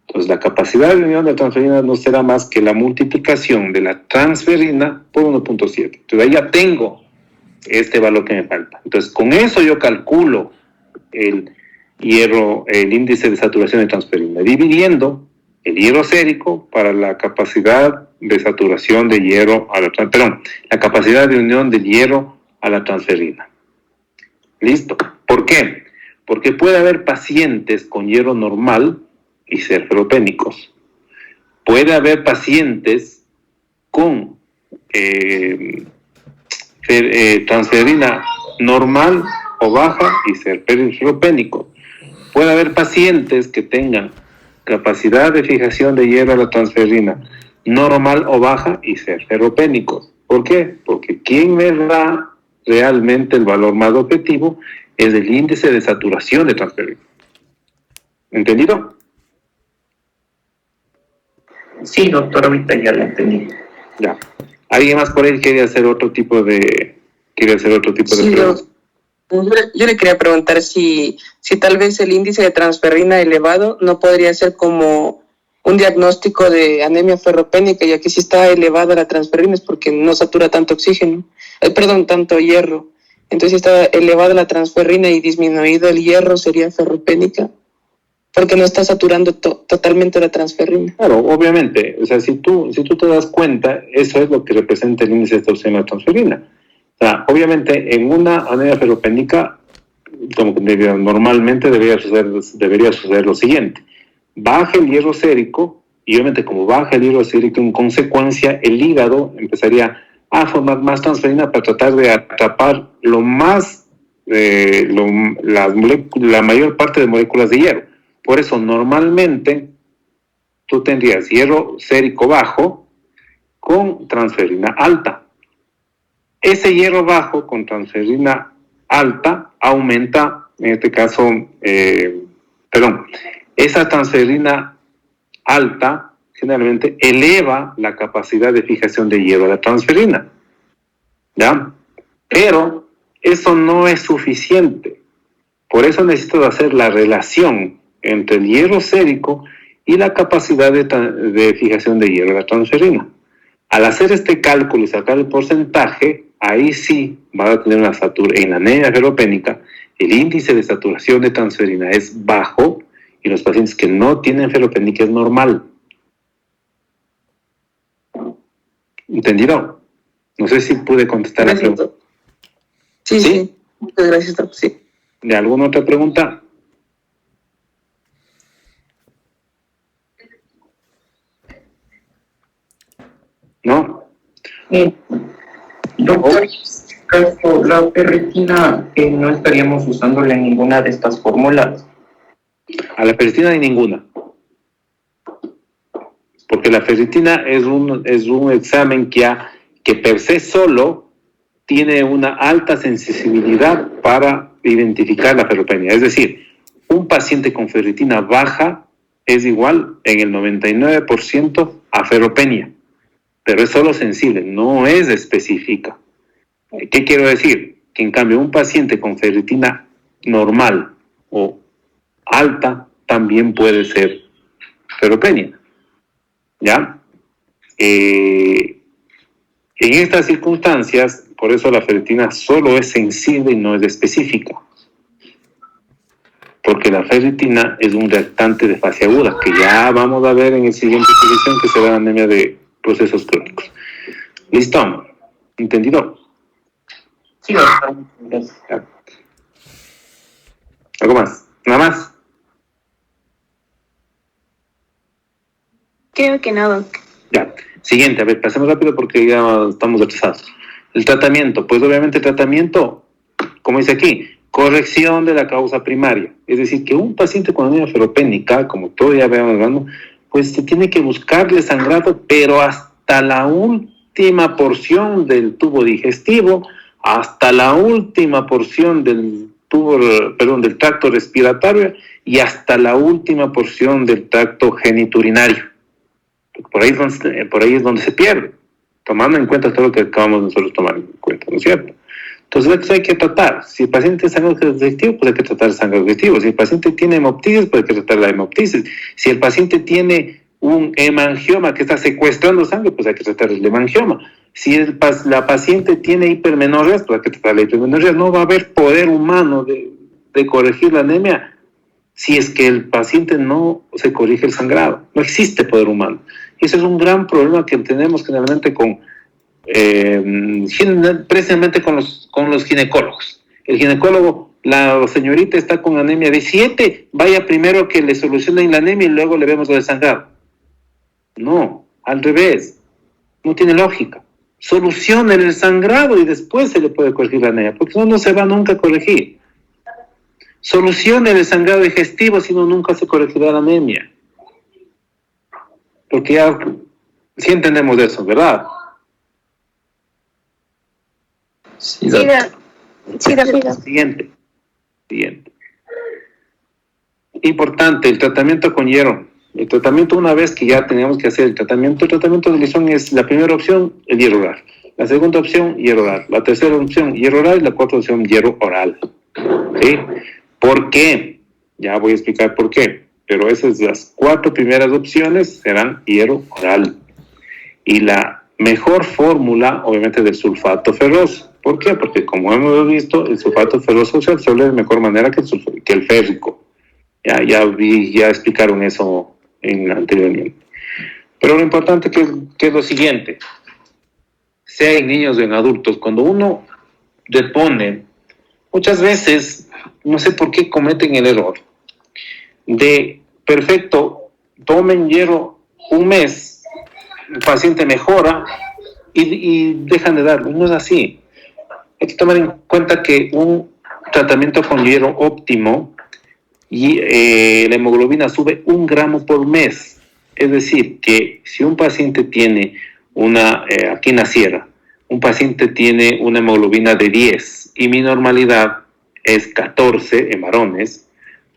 Entonces, la capacidad de unión de la transferina no será más que la multiplicación de la transferina por 1.7. Entonces, ahí ya tengo este valor que me falta. Entonces, con eso yo calculo el hierro, el índice de saturación de transferina, dividiendo el hierro sérico para la capacidad de saturación de hierro a la capacidad de unión del hierro a la transferina. ¿Listo? ¿Por qué? Porque puede haber pacientes con hierro normal y ser ferropénicos. Puede haber pacientes con transferina normal o baja y ser ferropénicos. Puede haber pacientes que tengan capacidad de fijación de hierro a la transferina normal o baja y ser ferropénicos. ¿Por qué? Porque quien me da realmente el valor más objetivo es el índice de saturación de transferina. ¿Entendido? Sí, doctor, ahorita ya lo entendí. Ya. ¿Alguien más por ahí quiere hacer otro tipo de Sí, preguntas? yo le quería preguntar si tal vez el índice de transferrina elevado no podría ser como un diagnóstico de anemia ferropénica, ya que si está elevada la transferrina es porque no satura tanto oxígeno, tanto hierro. Entonces, si está elevada la transferrina y disminuido el hierro, sería ferropénica, porque no está saturando totalmente la transferrina. Claro, obviamente. O sea, si tú te das cuenta, eso es lo que representa el índice de saturación de la transferina. O sea, obviamente, en una anemia ferropénica, como normalmente debería suceder lo siguiente. Baja el hierro sérico, y obviamente como baja el hierro sérico, en consecuencia, el hígado empezaría a formar más transferina para tratar de atrapar la mayor parte de moléculas de hierro. Por eso, normalmente, tú tendrías hierro sérico bajo con transferina alta. Ese hierro bajo con transferina alta aumenta, en este caso, esa transferina alta generalmente eleva la capacidad de fijación de hierro a la transferina, ¿ya? Pero eso no es suficiente. Por eso necesito hacer la relación entre el hierro sérico y la capacidad de fijación de hierro a la transferina. Al hacer este cálculo y sacar el porcentaje, ahí sí va a tener en la anemia ferropénica, el índice de saturación de transferina es bajo y los pacientes que no tienen ferropénica es normal. ¿Entendido? No sé si pude contestar la pregunta. Sí. Muchas gracias, doctor. Sí. ¿De alguna otra pregunta? ¿No? Doctor, la ferritina no estaríamos usándola en ninguna de estas fórmulas. A la ferritina ni ninguna. Porque la ferritina es un examen que per se solo tiene una alta sensibilidad para identificar la ferropenia. Es decir, un paciente con ferritina baja es igual en el 99% a ferropenia, pero es solo sensible, no es específica. ¿Qué quiero decir? Que en cambio un paciente con ferritina normal o alta también puede ser ferropenia, ¿ya? En estas circunstancias, por eso la ferritina solo es sensible y no es específica, porque la ferritina es un reactante de fase aguda, que ya vamos a ver en el siguiente exhibición, que será la anemia de procesos crónicos. ¿Listo? ¿Entendido? Sí, doctor. Gracias. Ya. ¿Algo más? ¿Nada más? Creo que no, Doc. Ya. Siguiente, a ver, pasemos rápido porque ya estamos atrasados. El tratamiento, pues obviamente el tratamiento, como dice aquí, corrección de la causa primaria. Es decir, que un paciente con anemia ferropénica, como todo ya veamos hablando, pues se tiene que buscarle sangrado, pero hasta la última porción del tubo digestivo, hasta la última porción del tubo, del tracto respiratorio y hasta la última porción del tracto geniturinario. Por ahí es donde se pierde, tomando en cuenta todo lo que acabamos nosotros tomar en cuenta, ¿no es cierto? Entonces, esto hay que tratar. Si el paciente tiene sangrado digestivo, pues hay que tratar el sangrado digestivo. Si el paciente tiene hemoptisis, pues hay que tratar la hemoptisis. Si el paciente tiene un hemangioma que está secuestrando sangre, pues hay que tratar el hemangioma. Si la paciente tiene hipermenorreas, pues hay que tratar la hipermenorrea. No va a haber poder humano de corregir la anemia si es que el paciente no se corrige el sangrado. No existe poder humano. Y ese es un gran problema que tenemos generalmente precisamente con los ginecólogos. El ginecólogo, la señorita está con anemia de 7, vaya primero que le solucionen la anemia y luego le vemos lo de sangrado. No, al revés, no tiene lógica. Solucionen el sangrado y después se le puede corregir la anemia, porque no se va nunca a corregir. Solucione el sangrado digestivo, si no nunca se corregirá la anemia. Porque ya sí entendemos de eso, ¿verdad? Sí, Doc. Siguiente. Importante, el tratamiento con hierro. El tratamiento, una vez que ya teníamos que hacer el tratamiento de lesión, es la primera opción, el hierro oral. La segunda opción, hierro oral. La tercera opción, hierro oral. Y la cuarta opción, hierro oral. ¿Sí? ¿Por qué? Ya voy a explicar por qué. Pero esas las 4 primeras opciones serán hierro oral. Y la mejor fórmula, obviamente, del sulfato ferroso. ¿Por qué? Porque como hemos visto, el sulfato ferroso se absorbe de mejor manera que el férrico. Ya explicaron eso anteriormente. Pero lo importante que es lo siguiente, sea en niños o en adultos, cuando uno depone, muchas veces, no sé por qué cometen el error de, perfecto, tomen hierro un mes, el paciente mejora y dejan de darlo. No es así. Hay que tomar en cuenta que un tratamiento con hierro óptimo y la hemoglobina sube 1 gramo por mes. Es decir, que si un paciente tiene aquí naciera, un paciente tiene una hemoglobina de 10 y mi normalidad es 14 en varones,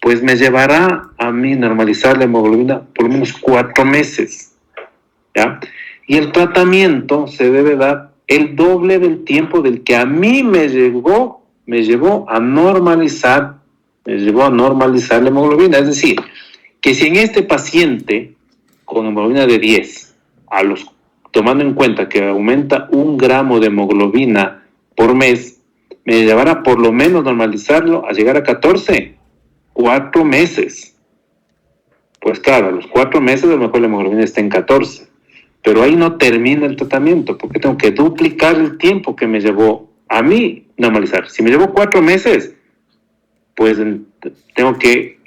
pues me llevará a mí normalizar la hemoglobina por lo menos 4 meses. ¿Ya? Y el tratamiento se debe dar el doble del tiempo del que a mí me llevó a normalizar la hemoglobina. Es decir, que si en este paciente con hemoglobina de 10, tomando en cuenta que aumenta 1 gramo de hemoglobina por mes, me llevará por lo menos normalizarlo a llegar a 14, 4 meses. Pues claro, a los 4 meses a lo mejor la hemoglobina está en 14. Pero ahí no termina el tratamiento, porque tengo que duplicar el tiempo que me llevó a mí normalizar. Si me llevó 4 meses, pues tengo que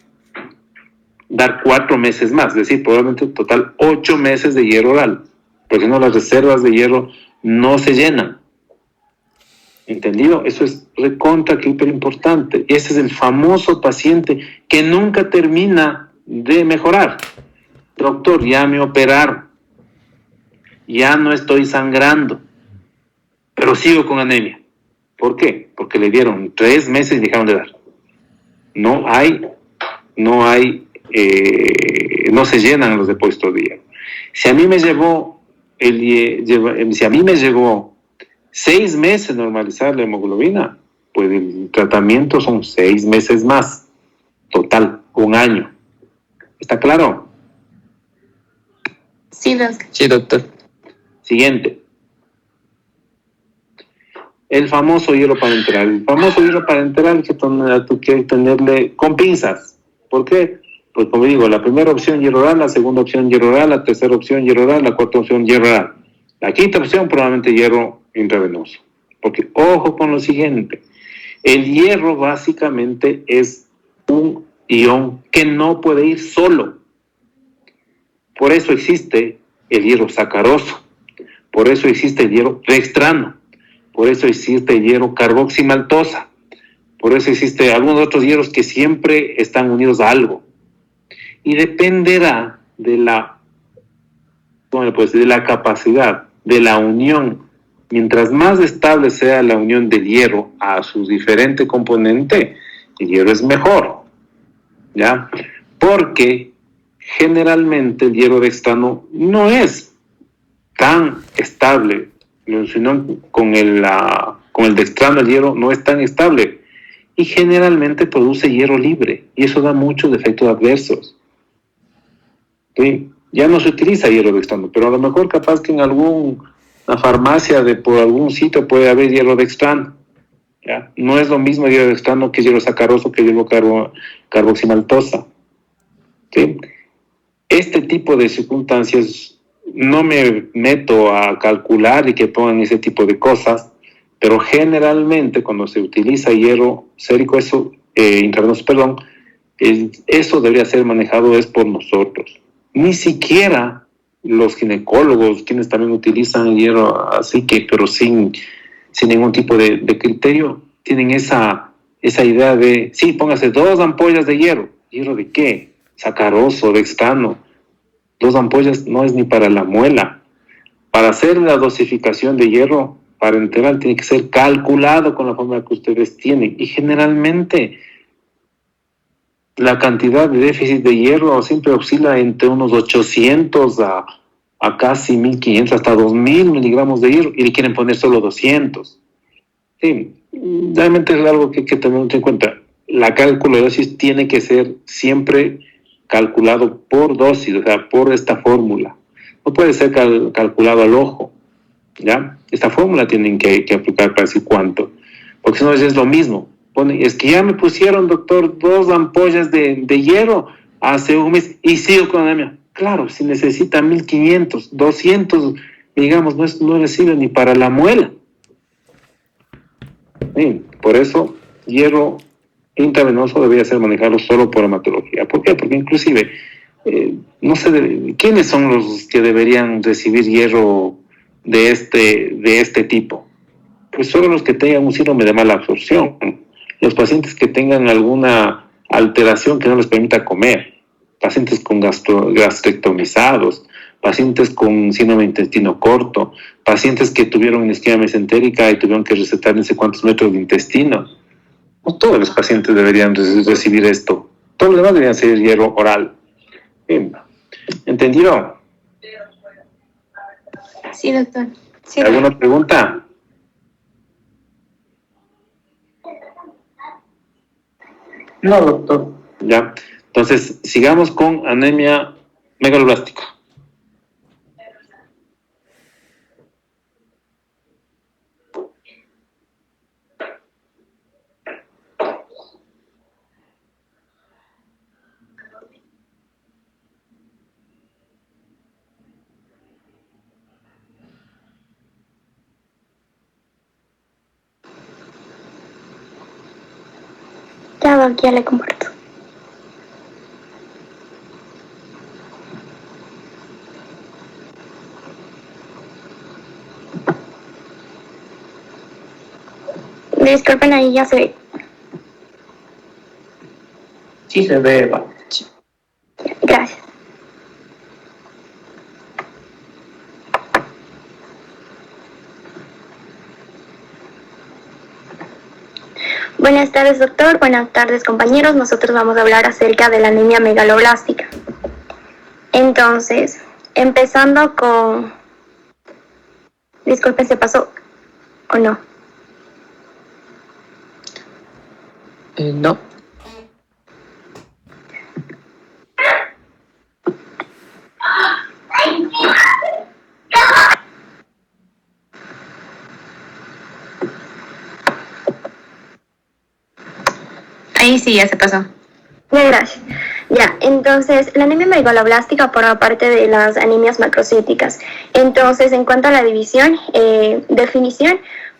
dar 4 meses más, es decir, probablemente en total 8 meses de hierro oral, porque si no las reservas de hierro no se llenan. ¿Entendido? Eso es recontra que hiper importante. Y ese es el famoso paciente que nunca termina de mejorar. Doctor, ya me operaron. Ya no estoy sangrando, pero sigo con anemia. ¿Por qué? Porque le dieron 3 meses y dejaron de dar. No hay no se llenan los depósitos de hierro. Si a mí me llevó si a mí me llevó 6 meses normalizar la hemoglobina, pues el tratamiento son 6 meses más, total, 1 año. ¿Está claro? Sí, doctor. Sí, doctor. Siguiente. El famoso hierro parenteral. El famoso hierro parenteral que tú quieres tenerle con pinzas. ¿Por qué? Pues como digo, la primera opción hierro oral, la segunda opción hierro oral, la tercera opción hierro oral, la cuarta opción hierro oral. La quinta opción probablemente hierro intravenoso. Porque ojo con lo siguiente. El hierro básicamente es un ion que no puede ir solo. Por eso existe el hierro sacaroso. Por eso existe el hierro dextrano. Por eso existe el hierro carboximaltosa. Por eso existe algunos otros hierros que siempre están unidos a algo. Y dependerá de la capacidad, de la unión. Mientras más estable sea la unión del hierro a sus diferentes componentes, el hierro es mejor. ¿Ya? Porque generalmente el hierro dextrano no es tan estable, sino con el dextrano el hierro no es tan estable y generalmente produce hierro libre y eso da muchos efectos adversos. ¿Sí? Ya no se utiliza hierro dextrano, pero a lo mejor capaz que en alguna farmacia por algún sitio puede haber hierro dextrano. ¿Ya? No es lo mismo hierro dextrano que hierro sacaroso que hierro carboximaltosa. ¿Sí? Este tipo de circunstancias no me meto a calcular y que pongan ese tipo de cosas, pero generalmente cuando se utiliza hierro sérico, intravenoso, eso debería ser manejado es por nosotros. Ni siquiera los ginecólogos, quienes también utilizan hierro así que, pero sin ningún tipo de criterio, tienen esa idea de, sí, póngase 2 ampollas de hierro. ¿Hierro de qué? Sacaroso, dextrano. 2 ampollas no es ni para la muela. Para hacer la dosificación de hierro parenteral tiene que ser calculado con la fórmula que ustedes tienen. Y generalmente la cantidad de déficit de hierro siempre oscila entre unos 800 a casi 1500, hasta 2000 miligramos de hierro. Y le quieren poner solo 200. Sí, realmente es algo que hay que tener en cuenta. La cálculo de dosis tiene que ser siempre calculado por dosis, o sea, por esta fórmula. No puede ser calculado al ojo, ¿ya? Esta fórmula tienen que aplicar para decir cuánto, porque si no es lo mismo. Es que ya me pusieron, doctor, 2 ampollas de hierro hace un mes y sigo con anemia. Claro, si necesita 1500, 200, digamos, no le sirve ni para la muela. Sí, por eso, hierro intravenoso debería ser manejado solo por hematología. ¿Por qué? Porque inclusive, no sé, ¿quiénes son los que deberían recibir hierro de este tipo? Pues solo los que tengan un síndrome de mala absorción, los pacientes que tengan alguna alteración que no les permita comer, pacientes con gastrectomizados, pacientes con síndrome de intestino corto, pacientes que tuvieron una isquemia mesentérica y tuvieron que recetar no sé cuántos metros de intestino. No todos los pacientes deberían recibir esto. Todos los demás deberían ser hierro oral. Bien. ¿Entendido? Sí, doctor. Sí, ¿Alguna pregunta? No, doctor. Ya. Entonces, sigamos con anemia megaloblástica. Ya le comparto. Disculpen, ahí ya se ve. Sí se ve, Eva. Gracias. Buenas tardes, doctor. Buenas tardes, compañeros. Nosotros vamos a hablar acerca de la anemia megaloblástica. Entonces, empezando con... Disculpen, ¿se pasó o no? No. Ahí sí, ya se pasó. Ya, gracias. Ya, entonces, la anemia megaloblástica forma parte de las anemias macrocíticas. Entonces, en cuanto a la definición,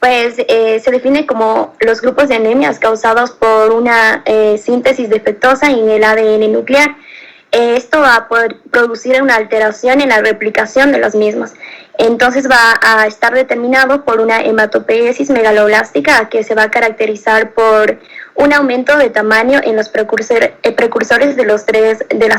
pues se define como los grupos de anemias causados por una síntesis defectuosa en el ADN nuclear. Esto va a poder producir una alteración en la replicación de los mismos. Entonces va a estar determinado por una hematopoiesis megaloblástica que se va a caracterizar por un aumento de tamaño en los precursores de las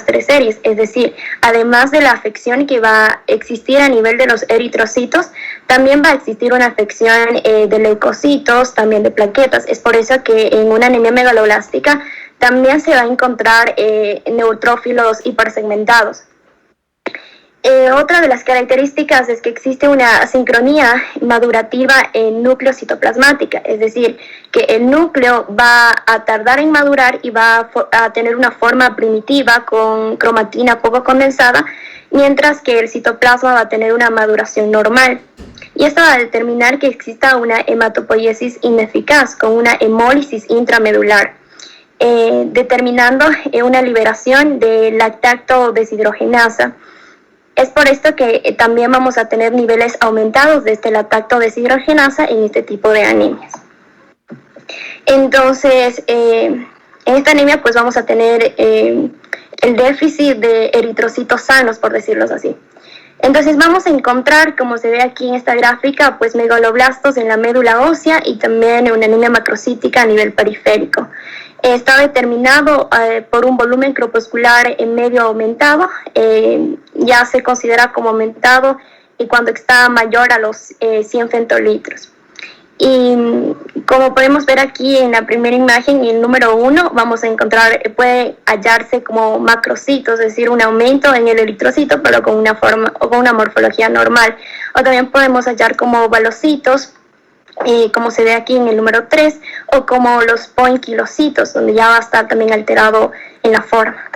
tres series. Es decir, además de la afección que va a existir a nivel de los eritrocitos, también va a existir una afección de leucocitos, también de plaquetas. Es por eso que en una anemia megaloblástica también se va a encontrar neutrófilos hipersegmentados. Otra de las características es que existe una asincronía madurativa en núcleo citoplasmática, es decir, que el núcleo va a tardar en madurar y va a tener una forma primitiva con cromatina poco condensada, mientras que el citoplasma va a tener una maduración normal. Y esto va a determinar que exista una hematopoiesis ineficaz con una hemólisis intramedular, determinando una liberación de lactato deshidrogenasa. Es por esto que también vamos a tener niveles aumentados de este lactato deshidrogenasa en este tipo de anemias. Entonces, en esta anemia pues vamos a tener el déficit de eritrocitos sanos, por decirlo así. Entonces vamos a encontrar, como se ve aquí en esta gráfica, pues megaloblastos en la médula ósea y también una anemia macrocítica a nivel periférico. Está determinado por un volumen corpuscular en medio aumentado, ya se considera como aumentado y cuando está mayor a los 100 femtolitros. Y como podemos ver aquí en la primera imagen, en el número 1, vamos a encontrar, puede hallarse como macrocitos, es decir, un aumento en el eritrocito, pero con una forma o con una morfología normal. O también podemos hallar como balocitos, como se ve aquí en el número 3, o como los poinquilocitos, donde ya va a estar también alterado en la forma.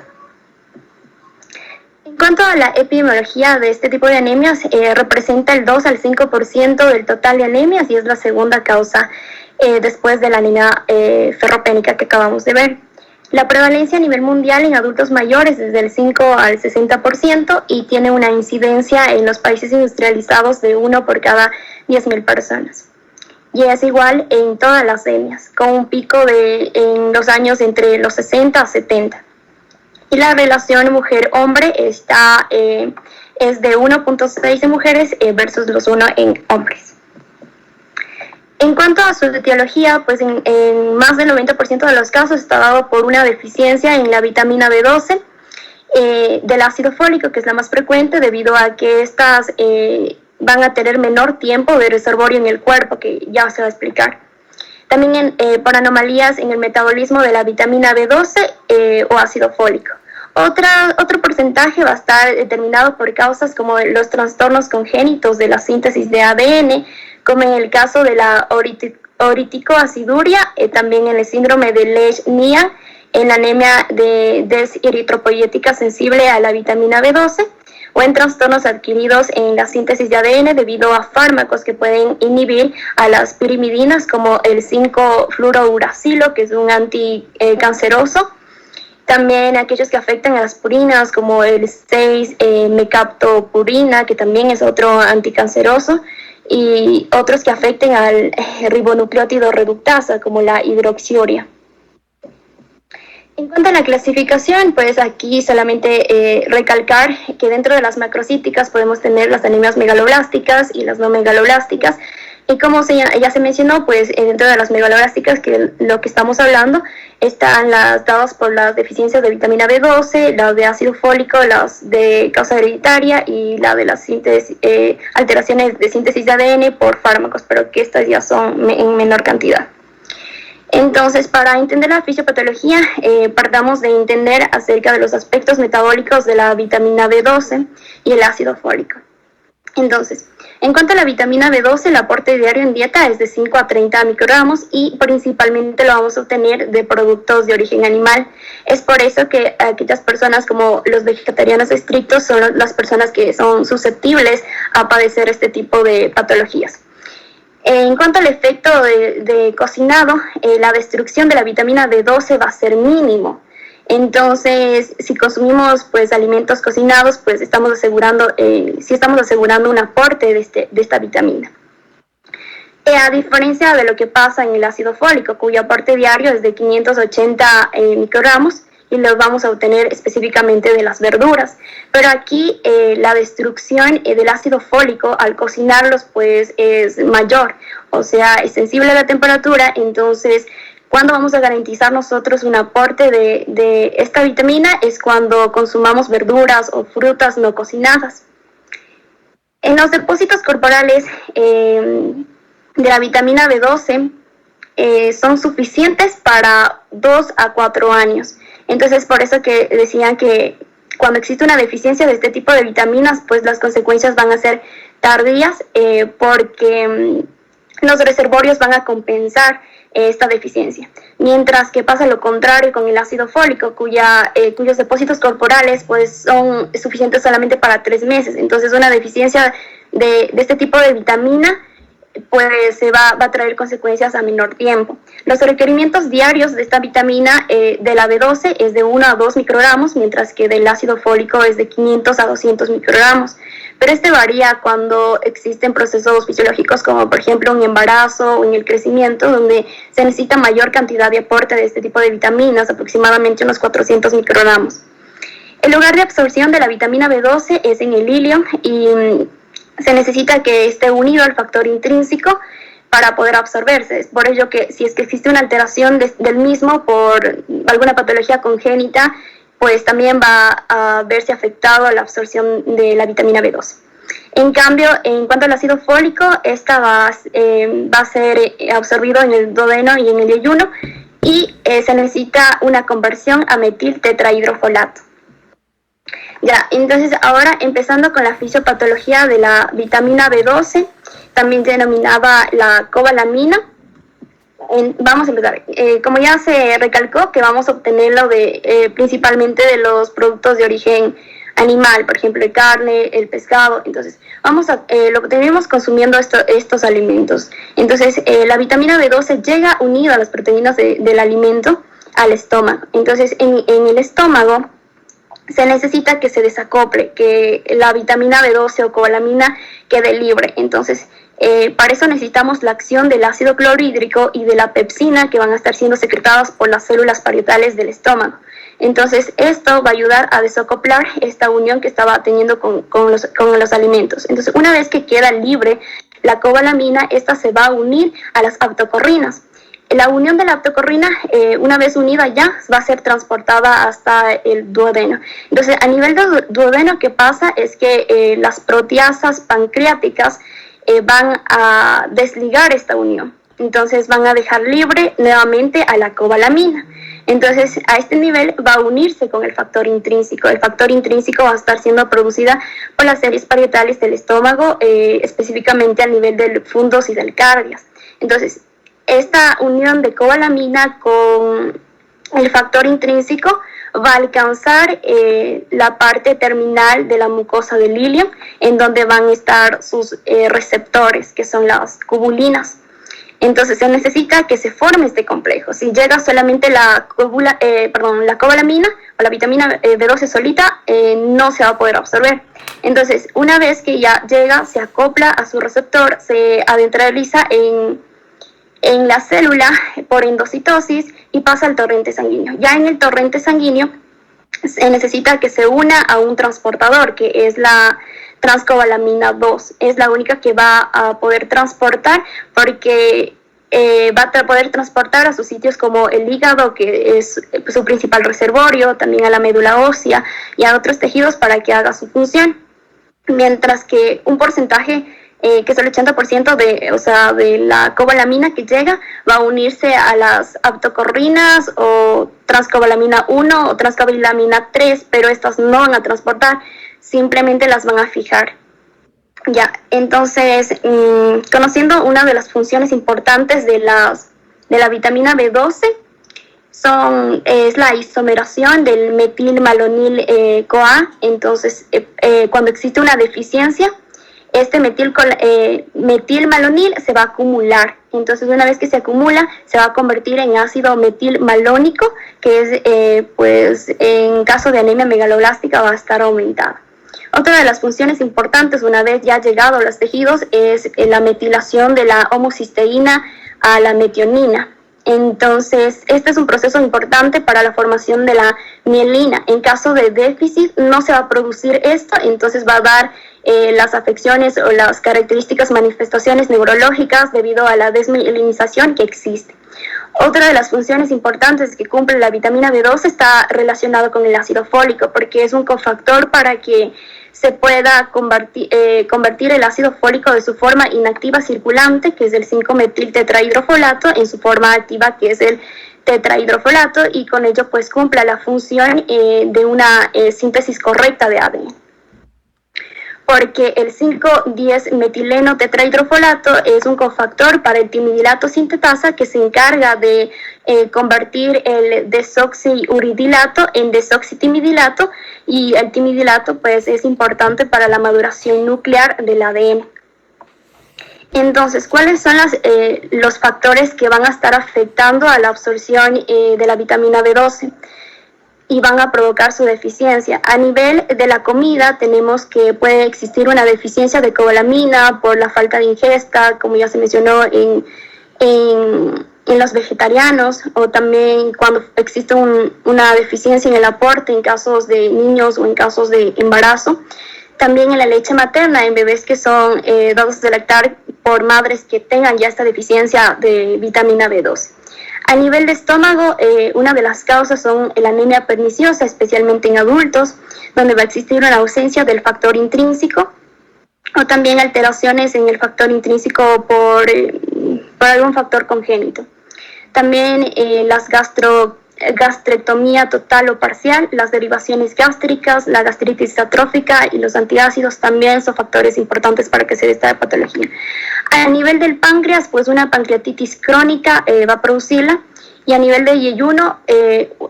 En cuanto a la epidemiología de este tipo de anemias, representa el 2 al 5% del total de anemias y es la segunda causa después de la anemia ferropénica que acabamos de ver. La prevalencia a nivel mundial en adultos mayores es del 5 al 60% y tiene una incidencia en los países industrializados de 1 por cada 10.000 personas. Y es igual en todas las etnias, con un pico en los años entre los 60 a 70. Y la relación mujer-hombre es de 1.6 en mujeres versus los 1 en hombres. En cuanto a su etiología, pues en más del 90% de los casos está dado por una deficiencia en la vitamina B12, del ácido fólico, que es la más frecuente, debido a que estas van a tener menor tiempo de reservorio en el cuerpo, que ya se va a explicar. También por anomalías en el metabolismo de la vitamina B12 o ácido fólico. Otro porcentaje va a estar determinado por causas como los trastornos congénitos de la síntesis de ADN, como en el caso de la oriticoaciduria, también en el síndrome de Lesch-Nyhan, en la anemia de deseritropoyética sensible a la vitamina B12, o en trastornos adquiridos en la síntesis de ADN debido a fármacos que pueden inhibir a las pirimidinas, como el 5-fluorouracilo, que es un anticanceroso. También aquellos que afectan a las purinas, como el 6-mecaptopurina, que también es otro anticanceroso, y otros que afecten al ribonucleótido reductasa, como la hidroxiuria. En cuanto a la clasificación, pues aquí solamente recalcar que dentro de las macrocíticas podemos tener las anemias megaloblásticas y las no megaloblásticas. Y como ya se mencionó, pues dentro de las megaloblásticas, que lo que estamos hablando, están las dadas por las deficiencias de vitamina B12, las de ácido fólico, las de causa hereditaria y la de las alteraciones de síntesis de ADN por fármacos, pero que estas ya son en menor cantidad. Entonces, para entender la fisiopatología, partamos de entender acerca de los aspectos metabólicos de la vitamina B12 y el ácido fólico. Entonces, en cuanto a la vitamina B12, el aporte diario en dieta es de 5 a 30 microgramos y principalmente lo vamos a obtener de productos de origen animal. Es por eso que aquellas personas como los vegetarianos estrictos son las personas que son susceptibles a padecer este tipo de patologías. En cuanto al efecto de cocinado, la destrucción de la vitamina B12 va a ser mínimo. Entonces, si consumimos pues alimentos cocinados, pues estamos asegurando un aporte de esta vitamina. A diferencia de lo que pasa en el ácido fólico, cuyo aporte diario es de 580 microgramos y lo vamos a obtener específicamente de las verduras. Pero aquí la destrucción del ácido fólico al cocinarlos pues es mayor, o sea, es sensible a la temperatura. Entonces, ¿cuándo vamos a garantizar nosotros un aporte de esta vitamina? Es cuando consumamos verduras o frutas no cocinadas. En los depósitos corporales de la vitamina B12 son suficientes para 2 a 4 años. Entonces, por eso que decían que cuando existe una deficiencia de este tipo de vitaminas, pues las consecuencias van a ser tardías porque los reservorios van a compensar esta deficiencia. Mientras que pasa lo contrario con el ácido fólico, cuyos depósitos corporales pues son suficientes solamente para 3 meses. Entonces, una deficiencia de este tipo de vitamina pues se va a traer consecuencias a menor tiempo. Los requerimientos diarios de esta vitamina de la B12 es de 1 a 2 microgramos, mientras que del ácido fólico es de 500 a 200 microgramos. Pero este varía cuando existen procesos fisiológicos como por ejemplo un embarazo o en el crecimiento, donde se necesita mayor cantidad de aporte de este tipo de vitaminas, aproximadamente unos 400 microgramos. El lugar de absorción de la vitamina B12 es en el ilio y se necesita que esté unido al factor intrínseco para poder absorberse. Es por ello que si es que existe una alteración del mismo por alguna patología congénita, pues también va a verse afectado la absorción de la vitamina B12. En cambio, en cuanto al ácido fólico, esta va a ser absorbido en el duodeno y en el yeyuno y se necesita una conversión a metiltetrahidrofolato. Ya, entonces ahora empezando con la fisiopatología de la vitamina B12, también denominada la cobalamina. Vamos a empezar. Como ya se recalcó, que vamos a obtenerlo principalmente de los productos de origen animal, por ejemplo, el carne, el pescado. Entonces, lo obtenemos consumiendo estos alimentos. Entonces, la vitamina B12 llega unida a las proteínas del alimento al estómago. Entonces, en el estómago se necesita que se desacople, que la vitamina B12 o cobalamina quede libre. Entonces, para eso necesitamos la acción del ácido clorhídrico y de la pepsina, que van a estar siendo secretadas por las células parietales del estómago. Entonces, esto va a ayudar a desacoplar esta unión que estaba teniendo con los alimentos. Entonces, una vez que queda libre la cobalamina, esta se va a unir a las aptocorrinas. La unión de la aptocorrina, una vez unida ya, va a ser transportada hasta el duodeno. Entonces, a nivel del duodeno, ¿qué pasa? Es que las proteasas pancreáticas van a desligar esta unión. Entonces, van a dejar libre nuevamente a la cobalamina. Entonces, a este nivel va a unirse con el factor intrínseco. El factor intrínseco va a estar siendo producida por las células parietales del estómago, específicamente a nivel del fundus y del cardias. Entonces, esta unión de cobalamina con el factor intrínseco va a alcanzar la parte terminal de la mucosa del ilio, en donde van a estar sus receptores, que son las cubulinas. Entonces se necesita que se forme este complejo. Si llega solamente la cobalamina o la vitamina B12 solita, no se va a poder absorber. Entonces, una vez que ya llega, se acopla a su receptor, se adentraliza en la célula por endocitosis y pasa al torrente sanguíneo. Ya en el torrente sanguíneo se necesita que se una a un transportador, que es la transcobalamina 2. Es la única que va a poder transportar, porque va a poder transportar a sus sitios como el hígado, que es su principal reservorio, también a la médula ósea y a otros tejidos para que haga su función. Mientras que un porcentaje que es el 80% de la cobalamina que llega, va a unirse a las aptocorrinas o transcobalamina 1 o transcobalamina 3, pero estas no van a transportar, simplemente las van a fijar. Ya, entonces, conociendo una de las funciones importantes de la vitamina B12, es la isomeración del metilmalonil CoA. Entonces, cuando existe una deficiencia, este metilmalonil se va a acumular. Entonces, una vez que se acumula, se va a convertir en ácido metilmalónico, que es, en caso de anemia megaloblástica, va a estar aumentada. Otra de las funciones importantes, una vez ya llegado a los tejidos, es la metilación de la homocisteína a la metionina. Entonces, este es un proceso importante para la formación de la mielina. En caso de déficit, no se va a producir esto, entonces va a dar las afecciones o las características manifestaciones neurológicas debido a la desmielinización que existe. Otra de las funciones importantes que cumple la vitamina B12 está relacionado con el ácido fólico, porque es un cofactor para que se pueda convertir el ácido fólico de su forma inactiva circulante, que es el 5-metil-tetrahidrofolato, en su forma activa, que es el tetrahidrofolato, y con ello pues cumpla la función de una síntesis correcta de ADN. Porque el 5,10-metileno tetrahidrofolato es un cofactor para el timidilato sintetasa, que se encarga de convertir el desoxiuridilato en desoxitimidilato, y el timidilato pues es importante para la maduración nuclear del ADN. Entonces, ¿cuáles son los factores que van a estar afectando a la absorción de la vitamina B12? Y van a provocar su deficiencia. A nivel de la comida, tenemos que puede existir una deficiencia de cobalamina por la falta de ingesta, como ya se mencionó en los vegetarianos, o también cuando existe una deficiencia en el aporte en casos de niños o en casos de embarazo. También en la leche materna, en bebés que son dados de lactar por madres que tengan ya esta deficiencia de vitamina B12. A nivel de estómago, una de las causas son la anemia perniciosa, especialmente en adultos, donde va a existir una ausencia del factor intrínseco, o también alteraciones en el factor intrínseco por algún factor congénito. También las gastrectomía total o parcial, las derivaciones gástricas, la gastritis atrófica y los antiácidos también son factores importantes para que se dé esta patología. A nivel del páncreas, pues una pancreatitis crónica va a producirla, y a nivel de yeyuno,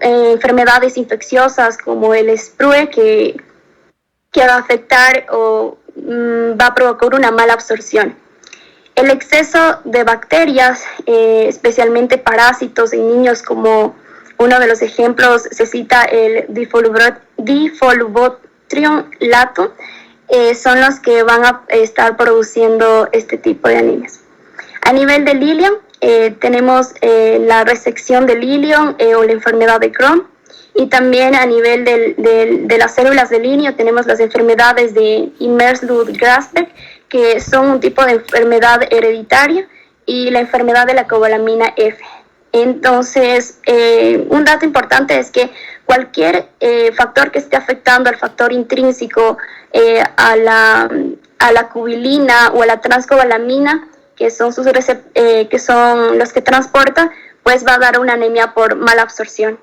enfermedades infecciosas como el sprue que va a afectar o va a provocar una mala absorción. El exceso de bacterias, especialmente parásitos en niños, como uno de los ejemplos se cita el Difolubotrium lato, son los que van a estar produciendo este tipo de anemias. A nivel del ilion, tenemos la resección del ilion o la enfermedad de Crohn, y también a nivel de las células del ilenio tenemos las enfermedades de Imerslund-Grasbeck, que son un tipo de enfermedad hereditaria, y la enfermedad de la cobalamina F. Entonces, un dato importante es que cualquier factor que esté afectando al factor intrínseco, a la cubilina o a la transcobalamina, que son los que transporta, pues va a dar una anemia por mala absorción.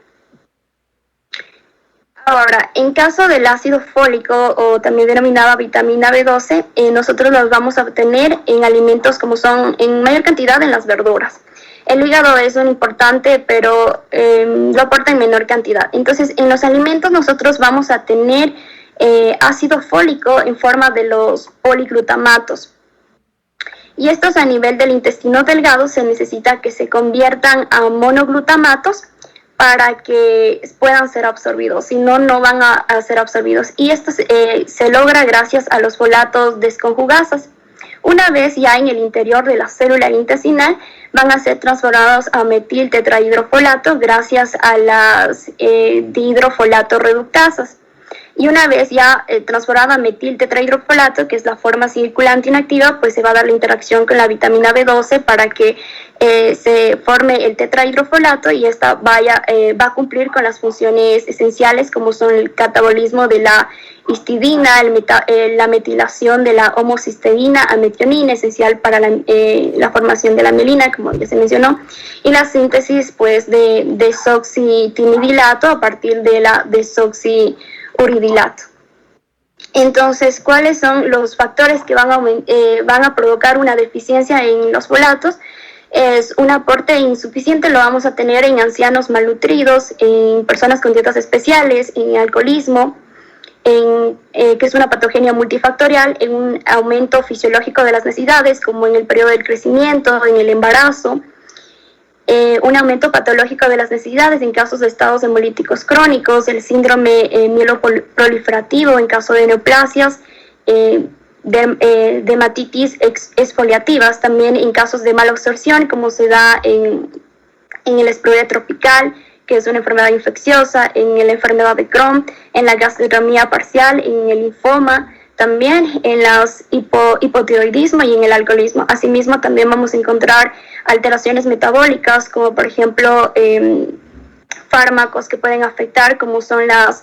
Ahora, en caso del ácido fólico, o también denominada vitamina B12, nosotros los vamos a obtener en alimentos como son en mayor cantidad en las verduras. El hígado es un importante, pero lo aporta en menor cantidad. Entonces, en los alimentos nosotros vamos a tener ácido fólico en forma de los poliglutamatos. Y estos, a nivel del intestino delgado, se necesita que se conviertan a monoglutamatos para que puedan ser absorbidos, si no, no van a ser absorbidos. Y esto se logra gracias a los folatos desconjugases. Una vez ya en el interior de la célula intestinal, van a ser transformados a metil tetrahidrofolato gracias a las dihidrofolato reductasas. Y una vez ya transformado a metil tetrahidrofolato, que es la forma circulante inactiva, pues se va a dar la interacción con la vitamina B12 para que se forme el tetrahidrofolato y esta va a cumplir con las funciones esenciales como son el catabolismo de la histidina, la metilación de la homocisteína a metionina, esencial para la formación de la mielina, como ya se mencionó, y la síntesis pues de desoxitimidilato a partir de la desoxiuridilato. Entonces, ¿cuáles son los factores que van a provocar una deficiencia en los folatos? Es un aporte insuficiente, lo vamos a tener en ancianos malnutridos, en personas con dietas especiales, en alcoholismo, que es una patogenia multifactorial, en un aumento fisiológico de las necesidades, como en el periodo del crecimiento, en el embarazo, un aumento patológico de las necesidades en casos de estados hemolíticos crónicos, el síndrome mieloproliferativo en caso de neoplasias, dermatitis exfoliativas, también en casos de malabsorción, como se da en el esplorrea tropical, que es una enfermedad infecciosa, en la enfermedad de Crohn, en la gastrostomía parcial, en el linfoma, también en los hipotiroidismo y en el alcoholismo. Asimismo, también vamos a encontrar alteraciones metabólicas, como por ejemplo fármacos que pueden afectar, como son los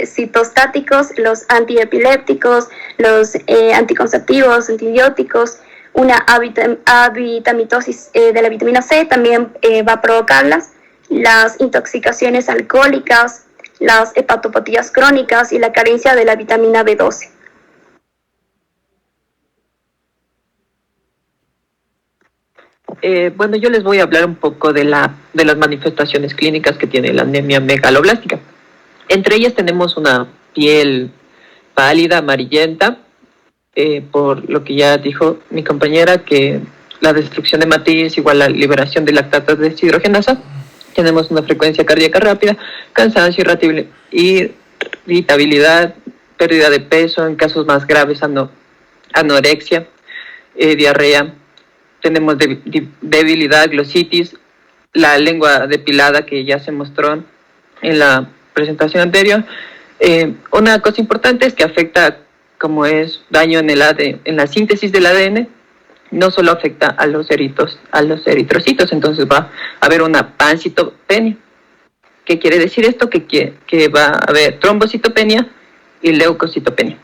citostáticos, los antiepilépticos, los anticonceptivos, antibióticos. Una avitamitosis de la vitamina C también va a provocarlas, las intoxicaciones alcohólicas, las hepatopatías crónicas y la carencia de la vitamina B12. Bueno, yo les voy a hablar un poco de las manifestaciones clínicas que tiene la anemia megaloblástica. Entre ellas tenemos una piel pálida, amarillenta, por lo que ya dijo mi compañera, que la destrucción de matriz igual a la liberación de lactato deshidrogenasa. Tenemos una frecuencia cardíaca rápida, cansancio, irritabilidad, pérdida de peso, en casos más graves anorexia, diarrea. Tenemos debilidad, glositis, la lengua depilada que ya se mostró en la presentación anterior. Una cosa importante es que afecta, como es daño en la síntesis del ADN, no solo afecta a los eritrocitos, entonces va a haber una pancitopenia. ¿Qué quiere decir esto? Que va a haber trombocitopenia y leucocitopenia.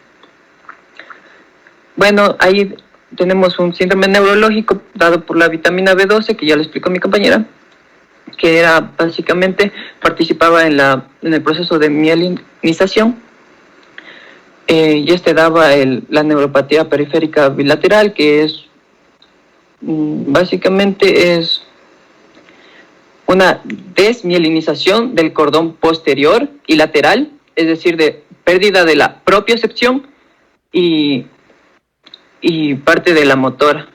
Bueno, ahí tenemos un síndrome neurológico dado por la vitamina B12, que ya lo explicó mi compañera, que era básicamente participaba en el proceso de mielinización, y daba la neuropatía periférica bilateral, que es básicamente es una desmielinización del cordón posterior y lateral, es decir, de pérdida de la propiocepción y parte de la motora,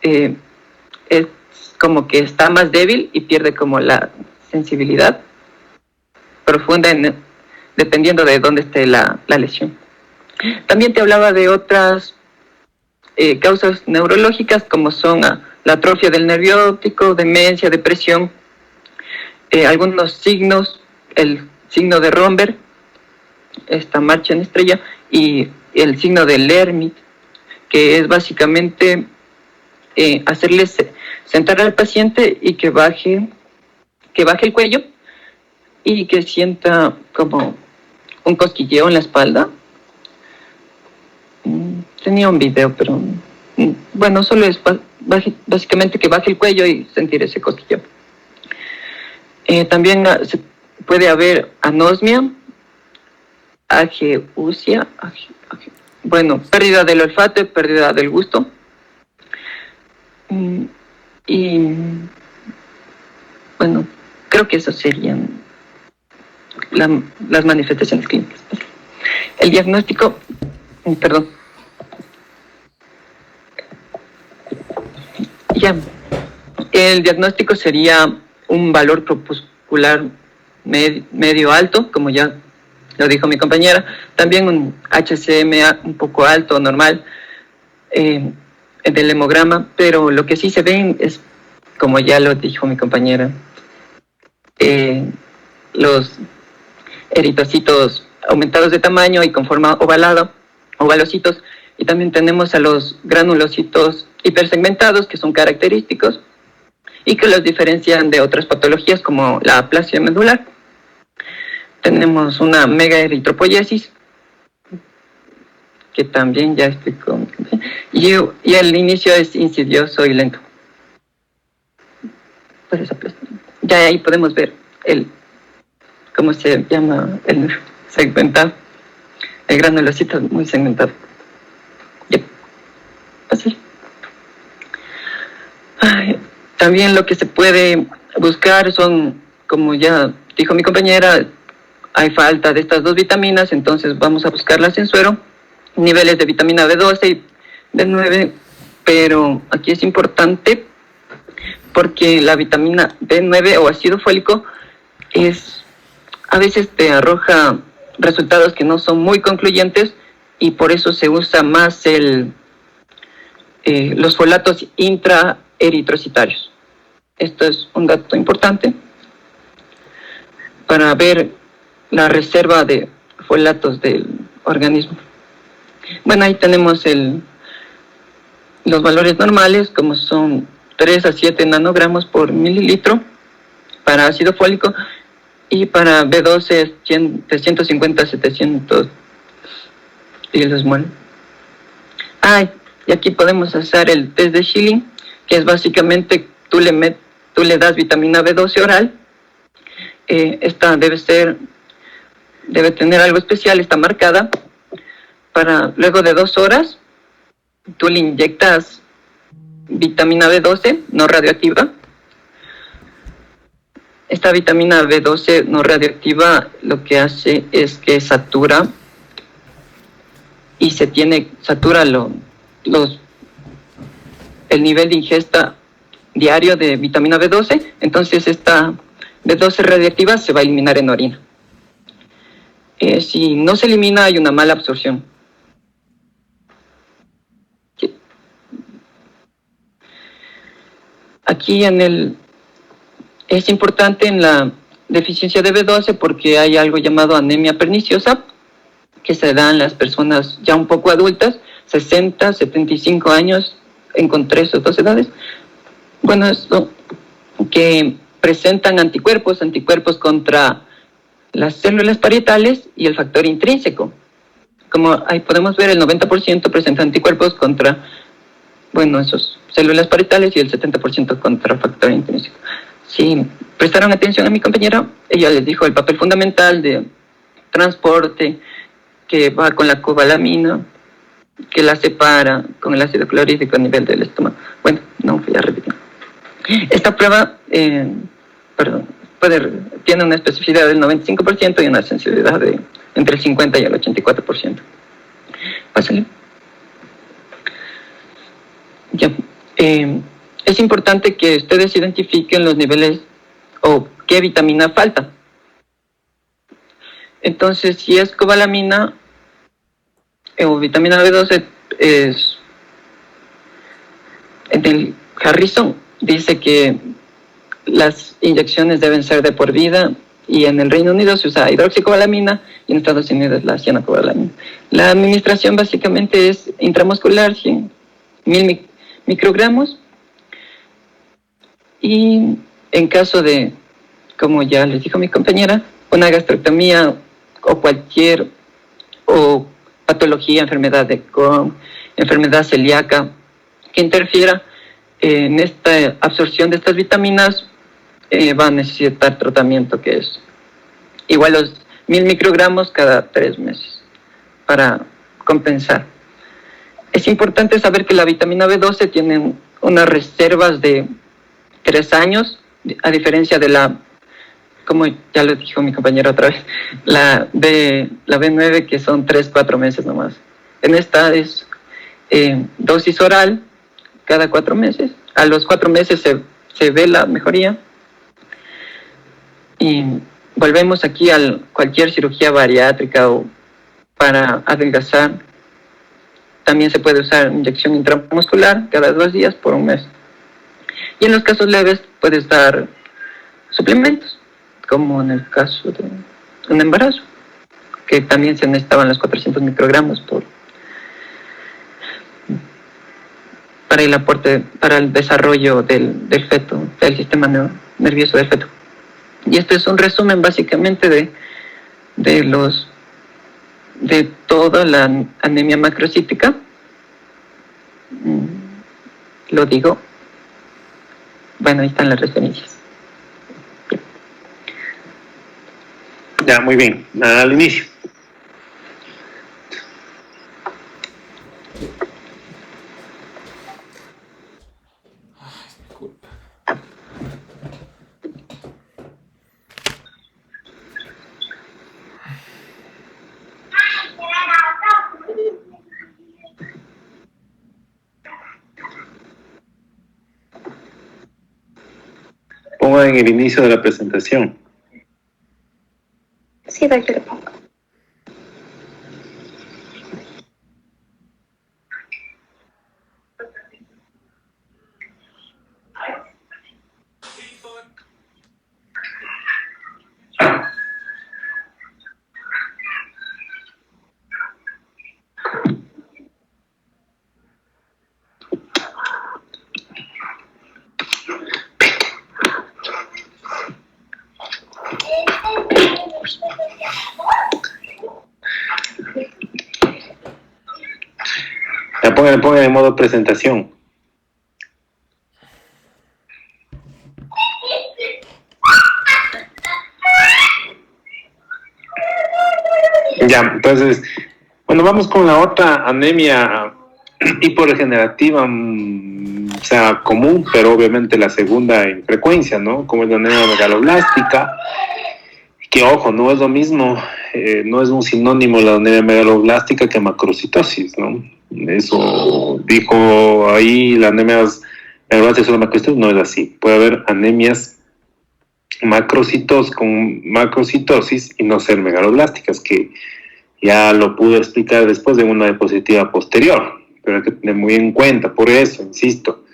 es como que está más débil y pierde como la sensibilidad profunda dependiendo de dónde esté la lesión. También te hablaba de otras causas neurológicas, como son la atrofia del nervio óptico, demencia, depresión, algunos signos, el signo de Romberg, esta marcha en estrella, y el signo de Lermit, que es básicamente hacerle sentar al paciente y que baje el cuello y que sienta como un cosquilleo en la espalda. Tenía un video, pero bueno, solo es básicamente que baje el cuello y sentir ese cosquilleo. También se puede haber anosmia, ageusia, bueno, pérdida del olfato, pérdida del gusto. Y bueno, creo que esas serían las manifestaciones clínicas. El diagnóstico, perdón. Ya, el diagnóstico sería un valor corpuscular medio alto, como ya lo dijo mi compañera, también un HCM un poco alto, normal, del hemograma, pero lo que sí se ven es como ya lo dijo mi compañera, los eritrocitos aumentados de tamaño y con forma ovalocitos, y también tenemos a los granulocitos hipersegmentados, que son característicos y que los diferencian de otras patologías como la aplasia medular. Tenemos una megaeritropoiesis, que también ya explicó, y el inicio es insidioso y lento. Pues esa aplasia. Ya ahí podemos ver ¿cómo se llama? El segmentado, el granulocito muy segmentado. Yep. Así. También lo que se puede buscar son, como ya dijo mi compañera, hay falta de estas dos vitaminas, entonces vamos a buscarlas en suero, niveles de vitamina B12 y B9, pero aquí es importante porque la vitamina B9 o ácido fólico a veces te arroja resultados que no son muy concluyentes, y por eso se usa más los folatos intraeritrocitarios. Esto es un dato importante para ver la reserva de folatos del organismo. Bueno, ahí tenemos los valores normales, como son 3 a 7 nanogramos por mililitro para ácido fólico, y para B12 es 150 a 700 picomoles. Y aquí podemos hacer el test de Schilling, que es básicamente tú le das vitamina B12 oral. Esta debe tener algo especial, está marcada. Luego de 2 horas, tú le inyectas vitamina B12 no radioactiva. Esta vitamina B12 no radioactiva lo que hace es que satura el nivel de ingesta diario de vitamina B12, entonces esta B12 radioactiva se va a eliminar en orina. Si no se elimina, hay una mala absorción. Aquí es importante en la deficiencia de B12 porque hay algo llamado anemia perniciosa, que se da en las personas ya un poco adultas, 60, 75 años, encontré esas 2 edades. Bueno, esto que presentan anticuerpos contra las células parietales y el factor intrínseco. Como ahí podemos ver, el 90% presenta anticuerpos contra, esas células parietales y el 70% contra factor intrínseco. Si prestaron atención a mi compañera, ella les dijo el papel fundamental de transporte que va con la cobalamina, que la separa con el ácido clorhídrico a nivel del estómago. Bueno, no voy a repetir. Esta prueba tiene una especificidad del 95% y una sensibilidad de entre el 50 y el 84%. Pásale. Ya. Es importante que ustedes identifiquen los niveles o qué vitamina falta. Entonces, si es cobalamina o vitamina B12, en el Harrison dice que las inyecciones deben ser de por vida, y en el Reino Unido se usa hidroxicobalamina y en Estados Unidos la cianocobalamina. La administración básicamente es intramuscular, 100.000 microgramos, y en caso de, como ya les dijo mi compañera, una gastrectomía o patología, enfermedad de Crohn, enfermedad celíaca, que interfiera en esta absorción de estas vitaminas, va a necesitar tratamiento que es igual a los 1.000 microgramos cada 3 meses para compensar. Es importante saber que la vitamina B12 tiene unas reservas de 3 años, a diferencia de como ya lo dijo mi compañera otra vez, la B9, que son 3-4 meses nomás. En esta es dosis oral cada 4 meses. A los 4 meses se ve la mejoría. Y volvemos aquí a cualquier cirugía bariátrica o para adelgazar. También se puede usar inyección intramuscular cada 2 días por 1 mes. Y en los casos leves puedes dar suplementos, como en el caso de un embarazo, que también se necesitaban los 400 microgramos para el aporte, para el desarrollo del feto, del sistema nervioso del feto. Y esto es un resumen básicamente de toda la anemia macrocítica. Lo digo. Bueno, ahí están las referencias. Ya, muy bien. Al inicio. Ponga en el inicio de la presentación. Sí, de aquí lo pongo. Ya pongan en modo presentación. Ya, entonces, bueno, vamos con la otra anemia hiporregenerativa, o sea, común, pero obviamente la segunda en frecuencia, ¿no? Como es la anemia megaloblástica, que ojo, no es lo mismo, no es un sinónimo la anemia megaloblástica que macrocitosis, ¿no? Eso dijo ahí, la anemia megaloblástica solo macrocitosis, no es así. Puede haber anemias con macrocitosis y no ser megaloblásticas, que ya lo pude explicar después de una diapositiva posterior, pero hay que tener muy en cuenta. Por eso, insisto,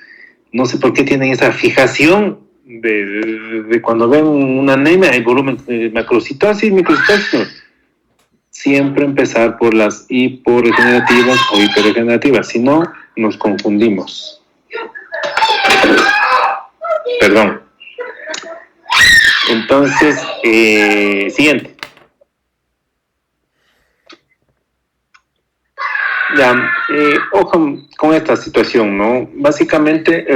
no sé por qué tienen esa fijación de cuando ven una anemia, el volumen de macrocitosis, microcitosis. Siempre empezar por las hiporregenerativas o hiperregenerativas, si no, nos confundimos. Perdón. Entonces, siguiente. Ya, ojo con esta situación, ¿no? Básicamente,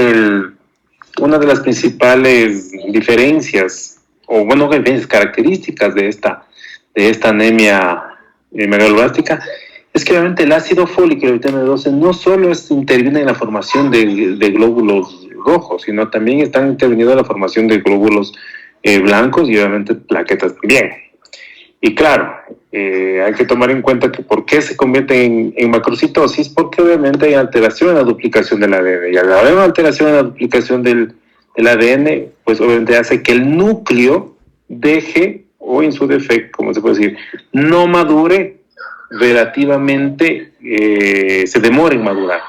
una de las principales diferencias, o bueno, características de esta anemia megaloblástica, es que obviamente el ácido fólico y la vitamina B12 no solo intervienen en la formación de glóbulos rojos, sino también están interviniendo en la formación de glóbulos blancos y obviamente plaquetas también. Y claro, hay que tomar en cuenta que por qué se convierte en macrocitosis, porque obviamente hay alteración en la duplicación del ADN, y al haber una alteración en la duplicación del ADN, pues obviamente hace que el núcleo deje, o en su defecto, como se puede decir, no madure relativamente, se demora en madurar.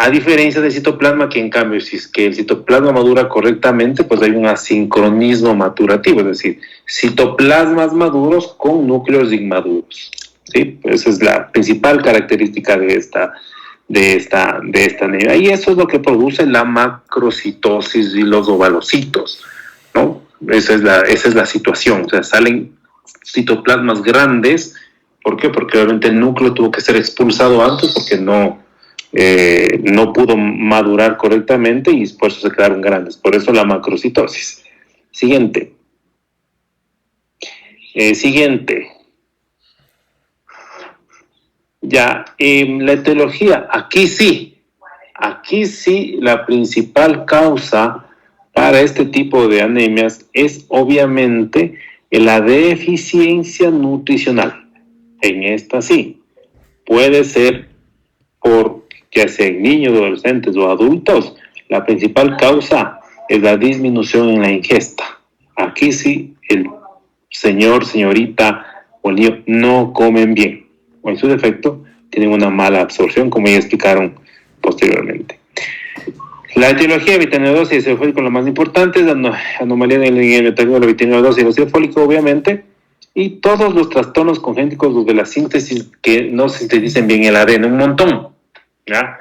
A diferencia del citoplasma, que en cambio, si es que el citoplasma madura correctamente, pues hay un asincronismo maturativo, es decir, citoplasmas maduros con núcleos inmaduros. ¿Sí? Esa es la principal característica de esta anemia. Y eso es lo que produce la macrocitosis y los ovalocitos, ¿no? Esa es la situación. O sea, salen citoplasmas grandes. ¿Por qué? Porque obviamente el núcleo tuvo que ser expulsado antes porque no pudo madurar correctamente y por eso se quedaron grandes. Por eso la macrocitosis. Siguiente. Ya, la etiología, aquí sí, la principal causa para este tipo de anemias es obviamente la deficiencia nutricional. En esta sí, puede ser por ya sea en niños, adolescentes o adultos, la principal causa es la disminución en la ingesta. Aquí sí, el señor, señorita o el niño no comen bien, o en su defecto tienen una mala absorción, como ya explicaron posteriormente. La etiología de vitamina B12 y ácido fólico, lo más importante es la anomalía en el metabolismo de la vitamina B12 y el ácido fólico, obviamente, y todos los trastornos congénitos de la síntesis que no sinteticen bien el ADN, un montón, ¿ya?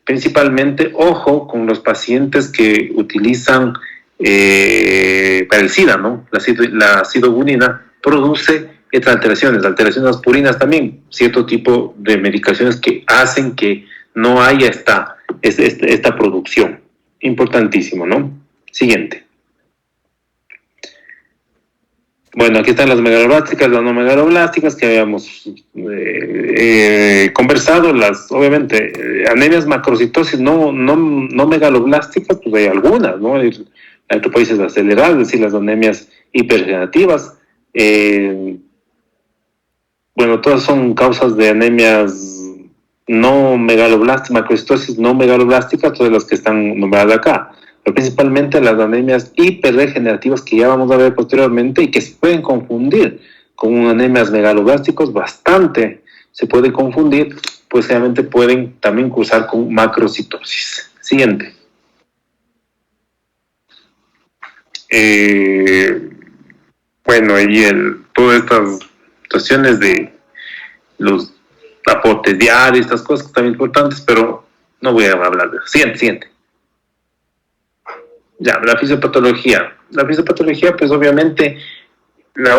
Principalmente, ojo con los pacientes que utilizan para el SIDA, ¿no? La sidobunina produce estas alteraciones purinas también, cierto tipo de medicaciones que hacen que no haya esta producción. Importantísimo, ¿no? Siguiente. Bueno, aquí están las megaloblásticas, las no megaloblásticas que habíamos conversado. Obviamente, anemias macrocitosis no megaloblásticas, pues hay algunas, ¿no? Hay eritropoiesis aceleradas, es decir, las anemias hipergenerativas. Bueno, todas son causas de anemias no megaloblásticas, macrocitosis no megaloblásticas, todas las que están nombradas acá. Pero principalmente las anemias hiperregenerativas que ya vamos a ver posteriormente y que se pueden confundir con anemias megaloblásticos, bastante se puede confundir, pues realmente pueden también cursar con macrocitosis. Siguiente. Bueno, y todas estas situaciones de los aportes diarios, estas cosas que están importantes, pero no voy a hablar de eso. Siguiente. Ya, la fisiopatología. La fisiopatología, pues obviamente, la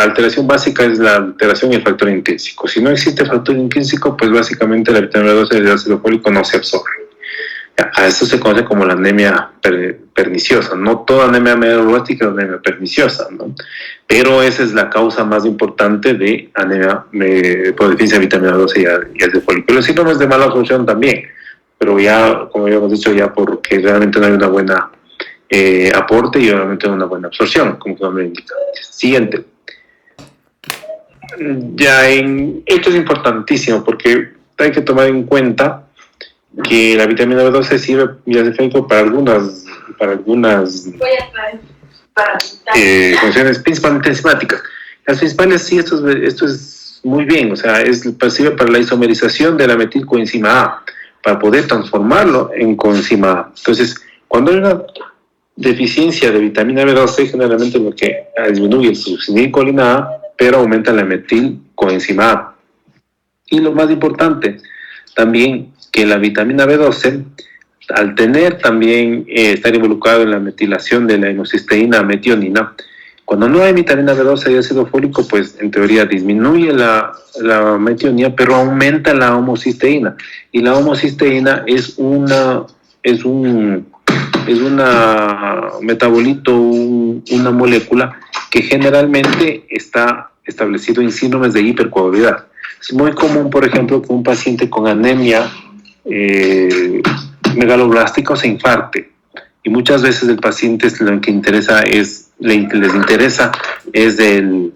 alteración básica es la alteración y el factor intrínseco. Si no existe factor intrínseco, pues básicamente la vitamina B12 y el ácido fólico no se absorben. A eso se conoce como la anemia perniciosa. No toda anemia megaloblástica es anemia perniciosa, ¿no? Pero esa es la causa más importante de anemia por deficiencia de vitamina B12 y ácido fólico. Los síndromes de mala absorción también, pero ya, como habíamos dicho, ya porque realmente no hay una buena aporte y obviamente una buena absorción, como su nombre indica. Siguiente. Esto es importantísimo porque hay que tomar en cuenta que la vitamina B12 sirve ya de efecto para algunas funciones principalmente enzimáticas. Las principales, sí, esto es muy bien, o sea, sirve para la isomerización de la metilcoenzima A, para poder transformarlo en coenzima A. Entonces, cuando hay una deficiencia de vitamina B12, generalmente lo que disminuye es succinilcolina A, pero aumenta la metilcoenzima A. Y lo más importante, también que la vitamina B12, al tener también, estar involucrado en la metilación de la homocisteína metionina, cuando no hay vitamina B12 y ácido fólico, pues en teoría disminuye la metionina, pero aumenta la homocisteína. Y la homocisteína es un metabolito, una molécula que generalmente está establecido en síndromes de hipercoagulabilidad. Es muy común, por ejemplo, que un paciente con anemia megaloblástica se infarte, y muchas veces el paciente lo que les interesa es el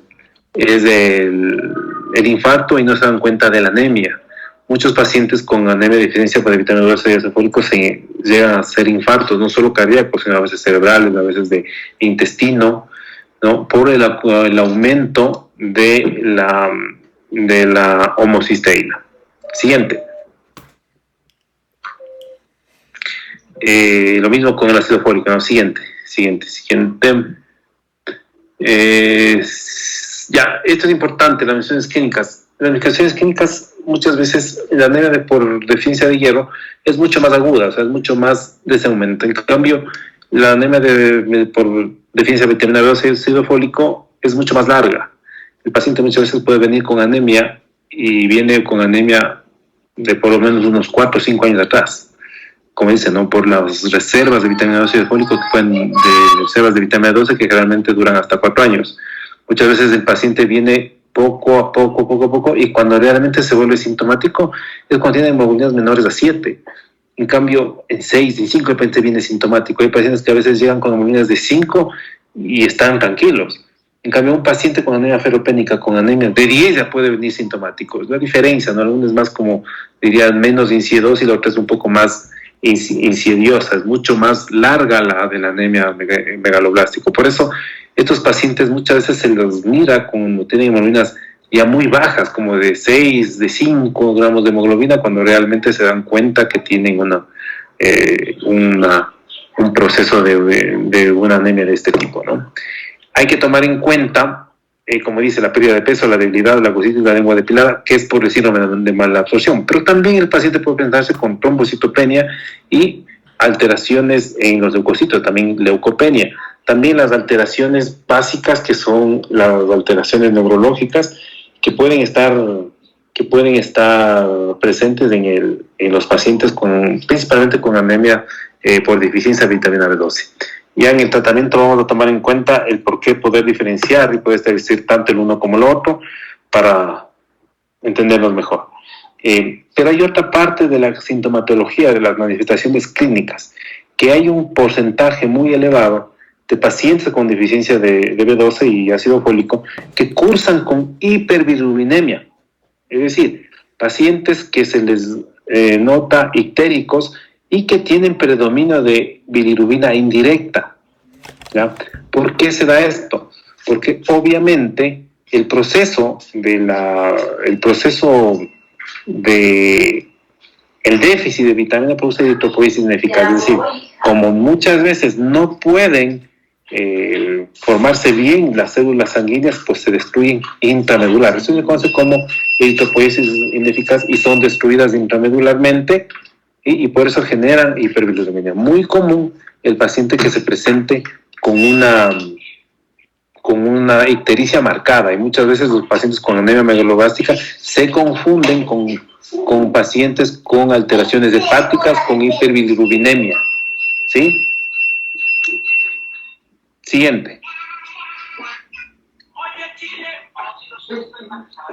infarto y no se dan cuenta de la anemia. Muchos pacientes con anemia de deficiencia por vitamina B12 y ácido fólico se llegan a hacer infartos, no solo cardíacos, sino a veces cerebrales, a veces de intestino, ¿no? Por el aumento de la homocisteína. Siguiente. Lo mismo con el ácido fólico, ¿no? Siguiente. Esto es importante, las medicaciones clínicas. Las medicaciones clínicas, muchas veces, la anemia por deficiencia de hierro es mucho más aguda, o sea, es mucho más de ese aumento. En cambio, la anemia por deficiencia de vitamina B12 y ácido fólico es mucho más larga. El paciente muchas veces puede venir con anemia y viene con anemia de por lo menos unos 4 o 5 años atrás. Como dicen, ¿no? Por las reservas de vitamina B12 y ácido fólico que pueden, de reservas de vitamina B12 que generalmente duran hasta 4 años. Muchas veces el paciente viene poco a poco, y cuando realmente se vuelve sintomático es cuando tiene hemoglobinas menores a 7. En cambio, en 6, en 5 el paciente viene sintomático. Hay pacientes que a veces llegan con hemoglobinas de 5 y están tranquilos. En cambio, un paciente con anemia ferropénica, con anemia de 10 ya puede venir sintomático. Es la diferencia, ¿no? Uno es más como, diría, menos insidiosa y la otra es un poco más insidiosa, es mucho más larga la de la anemia megaloblástico. Por eso estos pacientes muchas veces se los mira cuando tienen hemoglobinas ya muy bajas, como de 6, de 5 gramos de hemoglobina, cuando realmente se dan cuenta que tienen una un proceso de una anemia de este tipo, ¿no? Hay que tomar en cuenta, como dice, la pérdida de peso, la debilidad, la gotita y la lengua depilada, que es por el síndrome de malabsorción. Pero también el paciente puede presentarse con trombocitopenia y alteraciones en los leucocitos, también leucopenia. También las alteraciones básicas, que son las alteraciones neurológicas, que pueden estar presentes en los pacientes principalmente con anemia por deficiencia de vitamina B12. Ya en el tratamiento vamos a tomar en cuenta el por qué poder diferenciar y poder establecer tanto el uno como el otro para entenderlos mejor. Pero hay otra parte de la sintomatología, de las manifestaciones clínicas, que hay un porcentaje muy elevado de pacientes con deficiencia de B12 y ácido fólico que cursan con hiperbilirubinemia. Es decir, pacientes que se les nota ictéricos y que tienen predominio de bilirrubina indirecta, ¿ya? ¿Por qué se da esto? Porque obviamente el proceso de el déficit de vitamina produce eritropoiesis ineficaz. Es decir, como muchas veces no pueden formarse bien las células sanguíneas, pues se destruyen intramedular. Eso se conoce como eritropoiesis ineficaz y son destruidas intramedularmente y por eso generan hiperbilirubinemia. Muy común el paciente que se presente con una ictericia marcada, y muchas veces los pacientes con anemia megaloblástica se confunden con pacientes con alteraciones hepáticas con hiperbilirubinemia. ¿Sí? Siguiente.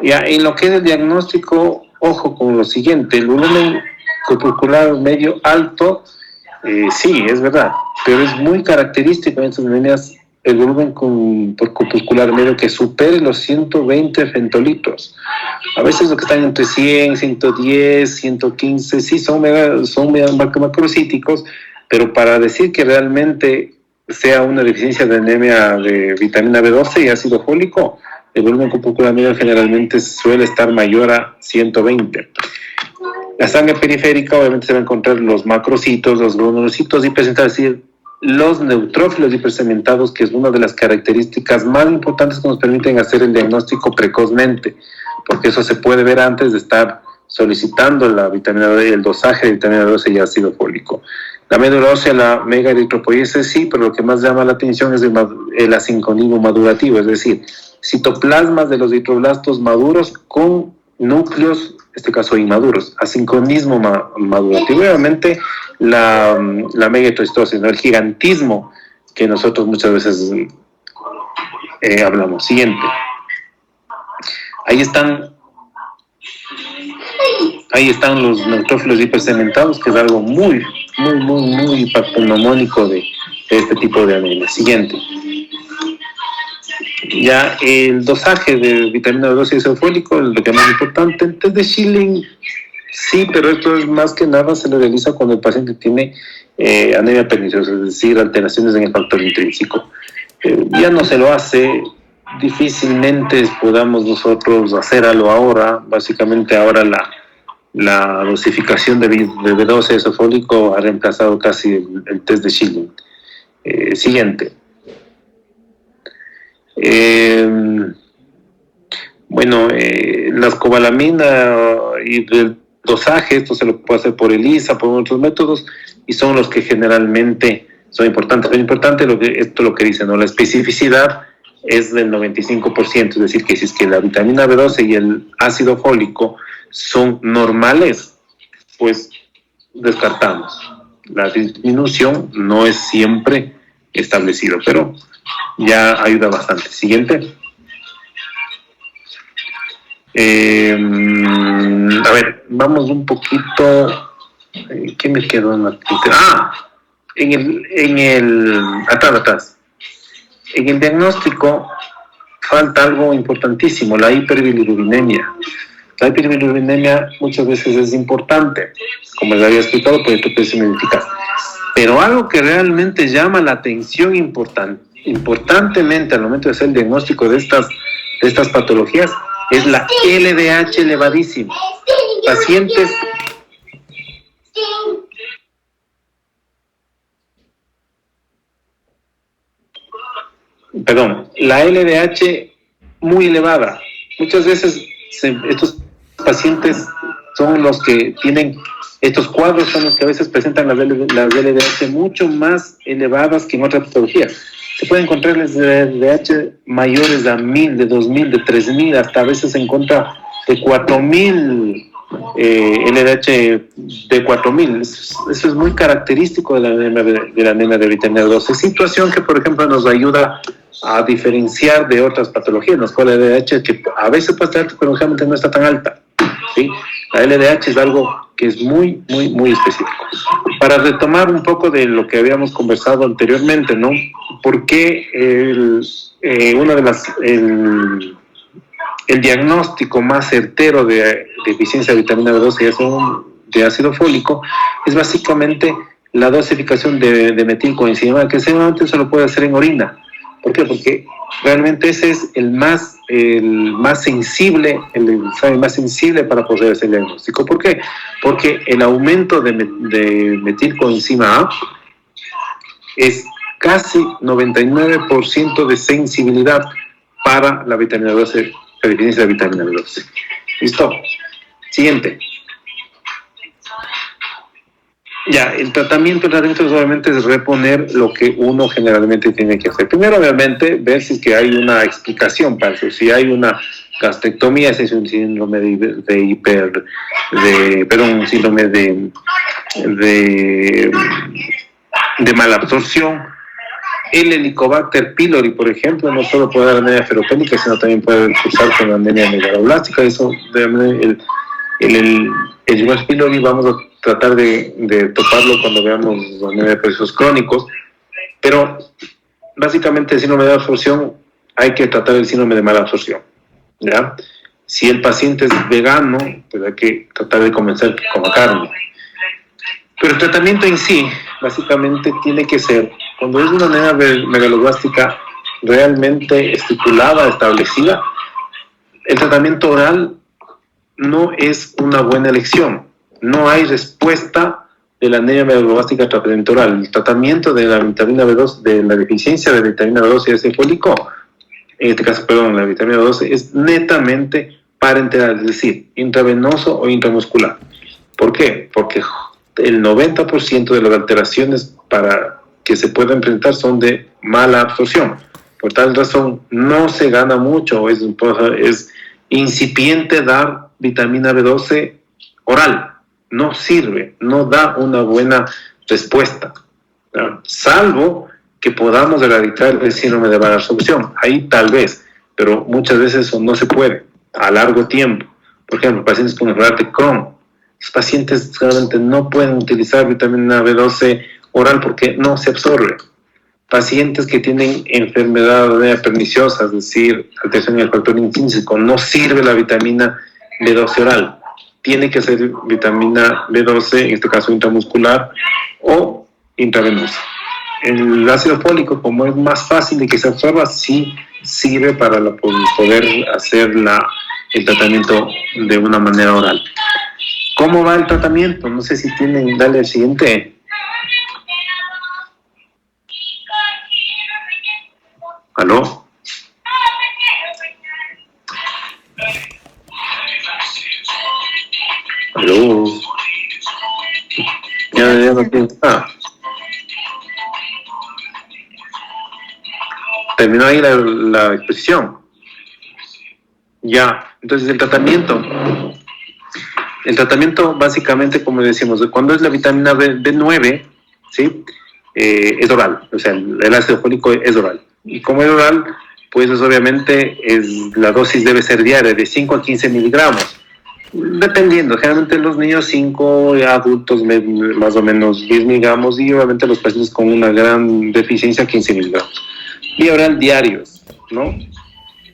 Ya, en lo que es el diagnóstico, ojo con lo siguiente: el volumen corpuscular medio alto, sí, es verdad, pero es muy característico en estas anemias el volumen corpuscular medio que supere los 120 femtolitros. A veces lo que están entre 100, 110, 115, sí, son macrocíticos, pero para decir que realmente sea una deficiencia de anemia de vitamina B12 y ácido fólico, el volumen corpuscular medio generalmente suele estar mayor a 120. La sangre periférica obviamente se va a encontrar los macrocitos, los granulocitos hipersegmentados, es decir, los neutrófilos hipersegmentados, que es una de las características más importantes que nos permiten hacer el diagnóstico precozmente, porque eso se puede ver antes de estar solicitando la vitamina D, el dosaje de vitamina B12 y ácido fólico. La médula ósea, la megaeritropoiesis, sí, pero lo que más llama la atención es el asincronismo madurativo, es decir, citoplasmas de los eritroblastos maduros con núcleos, en este caso inmaduros, asincronismo madurativo. Obviamente la megaeritrostosis, ¿no? El gigantismo que nosotros muchas veces hablamos. Siguiente. Ahí están los neutrófilos hipersegmentados, que es algo muy patognomónico de este tipo de anemia. Siguiente. Ya el dosaje de vitamina B12 y ácido fólico, lo que es más importante, el test de Schilling, sí, pero esto es más que nada se lo realiza cuando el paciente tiene anemia perniciosa, es decir, alteraciones en el factor intrínseco. Ya no se lo hace, difícilmente podamos nosotros hacerlo ahora. Básicamente ahora la dosificación de B12 y ácido fólico ha reemplazado casi el test de Schilling. Siguiente. La escobalamina y el dosaje, esto se lo puede hacer por ELISA, por otros métodos, y son los que generalmente son importantes. Lo importante es lo que dice, ¿no? La especificidad es del 95%, es decir, que si es que la vitamina B12 y el ácido fólico son normales, pues descartamos. La disminución no es siempre establecida, pero ya ayuda bastante. Siguiente. A ver, vamos un poquito. ¿Qué me quedó en la atrás? En el diagnóstico falta algo importantísimo, la hiperbilirubinemia. La hiperbilirubinemia muchas veces es importante, como les había explicado, por eritropoiesis ineficaz. Pero algo que realmente llama la atención importantemente al momento de hacer el diagnóstico de estas patologías es la LDH elevadísima. Pacientes la LDH muy elevada. Muchas veces estos pacientes son los que tienen estos cuadros, son los que a veces presentan las LDH mucho más elevadas que en otras patologías. Se pueden encontrar las LDH mayores a 1000, de 2000, de 3000, hasta a veces se encuentra de 4000 LDH de 4000. Eso es muy característico de la anemia de vitamina B12. Situación que, por ejemplo, nos ayuda a diferenciar de otras patologías, en las cuales la LDH, que a veces puede estar alta, pero generalmente no está tan alta, ¿sí? La LDH es algo que es muy, muy, muy específico. Para retomar un poco de lo que habíamos conversado anteriormente, ¿no? ¿Por qué el diagnóstico más certero de deficiencia de vitamina B12 de ácido fólico es básicamente la dosificación de metilcoenzima, que seguramente se lo puede hacer en orina? ¿Por qué? Porque realmente ese es el más sensible, el examen más sensible para poder hacer el diagnóstico. ¿Por qué? Porque el aumento de metilcoenzima A es casi 99% de sensibilidad para la vitamina B12, la deficiencia de vitamina B12. ¿Listo? Siguiente. Ya, el tratamiento obviamente es reponer lo que uno generalmente tiene que hacer. Primero, obviamente, ver si es que hay una explicación para eso. Si hay una gastrectomía, si es un síndrome un síndrome de malabsorción. El Helicobacter pylori, por ejemplo, no solo puede dar anemia ferropénica, sino también puede cursar con anemia megaloblástica. Eso, el Helicobacter pylori vamos a tratar de toparlo cuando veamos anemia de procesos crónicos, pero básicamente el síndrome de absorción hay que tratar el síndrome de mala absorción, ¿ya? Si el paciente es vegano, pues hay que tratar de comenzar que coma carne. Pero el tratamiento en sí, básicamente tiene que ser, cuando es una anemia megaloblástica realmente estipulada, establecida, el tratamiento oral no es una buena elección. No hay respuesta de la anemia megaloblástica tratamiento oral. El tratamiento de la vitamina B2, de la deficiencia de vitamina B12 y ácido fólico, en este caso, la vitamina B12, es netamente parenteral, es decir, intravenoso o intramuscular. ¿Por qué? Porque el 90% de las alteraciones para que se puedan presentar son de mala absorción. Por tal razón, no se gana mucho, es incipiente dar vitamina B12 oral. No sirve, no da una buena respuesta, ¿no? Salvo que podamos erradicar el síndrome de mala absorción. Ahí tal vez, pero muchas veces eso no se puede a largo tiempo. Por ejemplo, pacientes con enfermedad de Crohn, los pacientes realmente no pueden utilizar vitamina B12 oral porque no se absorbe. Pacientes que tienen enfermedad perniciosa, es decir, alteración en el factor intrínseco, no sirve la vitamina B12 oral. Tiene que ser vitamina B12, en este caso intramuscular o intravenosa. El ácido fólico, como es más fácil de que se absorba, sí sirve para poder hacer el tratamiento de una manera oral. ¿Cómo va el tratamiento? No sé si tienen, dale el siguiente. ¿Aló? ¿Aló? Ya no tiene. Terminó ahí la exposición. Ya, entonces el tratamiento básicamente, como decimos, cuando es la vitamina B9, ¿sí? Es oral, o sea, el ácido fólico es oral. Y como es oral, pues obviamente la dosis debe ser diaria, de 5 a 15 miligramos. Dependiendo, generalmente los niños 5, adultos más o menos 10 miligramos y obviamente los pacientes con una gran deficiencia 15 miligramos. Y oral diarios, ¿no?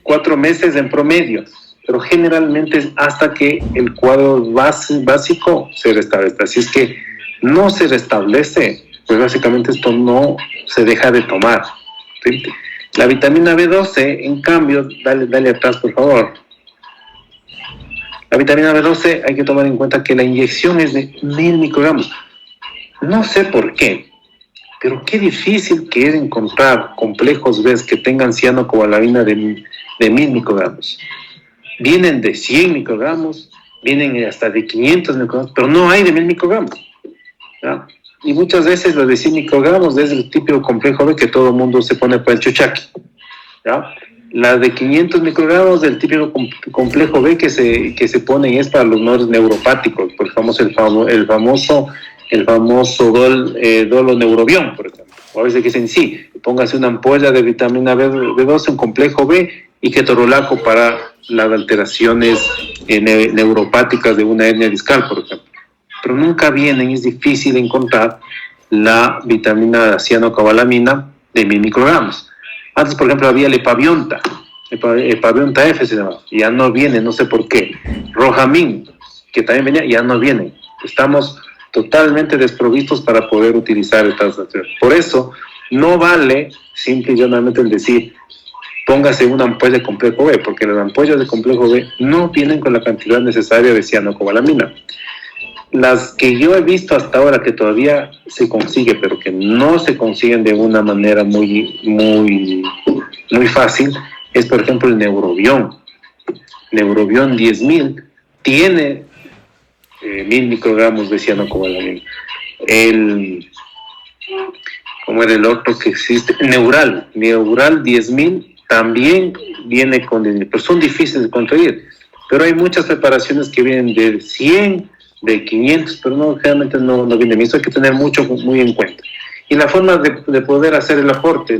4 meses en promedio, pero generalmente es hasta que el cuadro básico se restablezca. Si es que no se restablece, pues básicamente esto no se deja de tomar, ¿sí? La vitamina B12, en cambio, dale atrás por favor. La vitamina B12 hay que tomar en cuenta que la inyección es de 1000 microgramos. No sé por qué, Pero qué difícil que es encontrar complejos B que tengan cianocobalamina de 1000 microgramos. Vienen de 100 microgramos, vienen hasta de 500 microgramos, pero no hay de 1000 microgramos. ¿Ya? Y muchas veces los de 100 microgramos es el típico complejo B que todo el mundo se pone para el chuchaqui. ¿Ya? La de 500 microgramos del típico complejo B que se pone es para los neuropáticos, por el famoso doloneurobión, por ejemplo. O a veces que dicen, sí, póngase una ampolla de vitamina B12, un complejo B y ketorolaco para las alteraciones neuropáticas de una hernia discal, por ejemplo. Pero nunca vienen, es difícil encontrar la vitamina cianocobalamina de 1000 microgramos. Antes, por ejemplo, había el epavionta F se llama, ya no viene, no sé por qué. Rojamin, que también venía, ya no viene. Estamos totalmente desprovistos para poder utilizar estas acciones. Por eso, no vale simple y llanamente el decir, póngase una ampolla de complejo B, porque las ampollas de complejo B no vienen con la cantidad necesaria de cianocobalamina. Las que yo he visto hasta ahora que todavía se consigue, pero que no se consiguen de una manera muy fácil, es por ejemplo el Neurobión. Neurobión 10.000 tiene 1000 microgramos de cianocobalamina. ¿Cómo era el otro que existe? Neural 10.000 también viene con 10.000, pero son difíciles de conseguir. Pero hay muchas preparaciones que vienen de 100, de 500, pero no, generalmente no vienen. Eso hay que tener muy en cuenta. Y la forma de poder hacer el aporte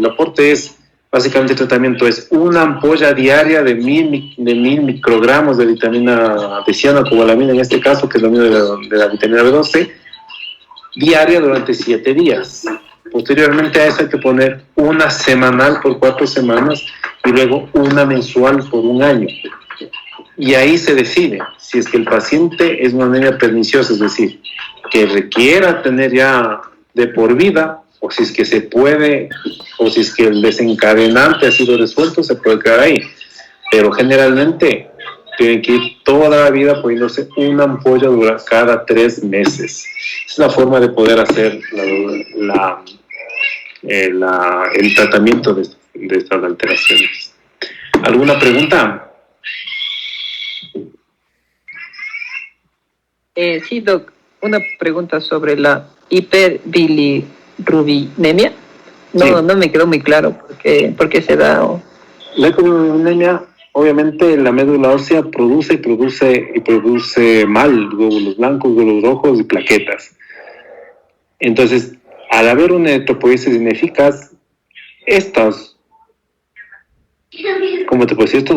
es, básicamente el tratamiento es una ampolla diaria de 1000 microgramos de vitamina de cianocobalamina, en este caso, que es lo mismo de la vitamina B12, diaria durante 7 días. Posteriormente a eso hay que poner una semanal por 4 semanas y luego una mensual por 1 año. Y ahí se decide si es que el paciente es una anemia perniciosa, es decir, que requiera tener ya de por vida, o si es que se puede, o si es que el desencadenante ha sido resuelto, se puede quedar ahí. Pero generalmente tienen que ir toda la vida poniéndose una ampolla cada 3 meses. Es la forma de poder hacer el tratamiento de estas alteraciones. ¿Alguna pregunta? Sí, Doc, una pregunta sobre la hiperbilirubinemia. No me quedó muy claro por qué se da. La hiperbilirubinemia, obviamente la médula ósea produce mal glóbulos blancos, glóbulos rojos y plaquetas. Entonces, al haber una eritropoiesis ineficaz, estos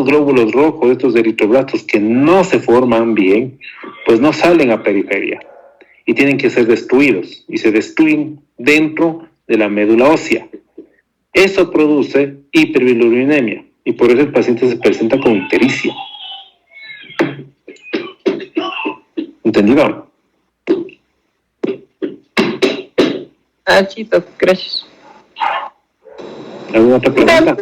glóbulos rojos, estos eritroblastos que no se forman bien, pues no salen a periferia y tienen que ser destruidos y se destruyen dentro de la médula ósea. Eso produce hiperbilirubinemia y por eso el paciente se presenta con ictericia. ¿Entendido? Sí, Doc, gracias. ¿Alguna otra pregunta?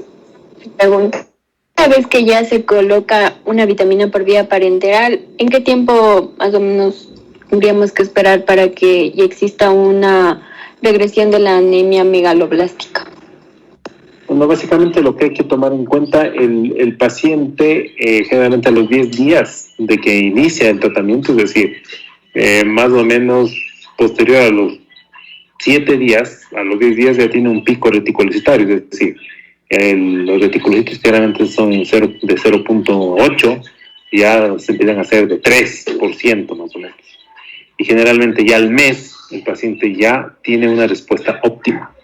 Una vez que ya se coloca una vitamina por vía parenteral, ¿en qué tiempo más o menos tendríamos que esperar para que ya exista una regresión de la anemia megaloblástica? Bueno, básicamente lo que hay que tomar en cuenta, el paciente generalmente a los 10 días de que inicia el tratamiento, es decir, más o menos posterior a los 7 días, a los 10 días ya tiene un pico reticulocytario, es decir, los reticulocitos generalmente son de 0.8, ya se empiezan a hacer de 3% más o menos. Y generalmente ya al mes el paciente ya tiene una respuesta óptima.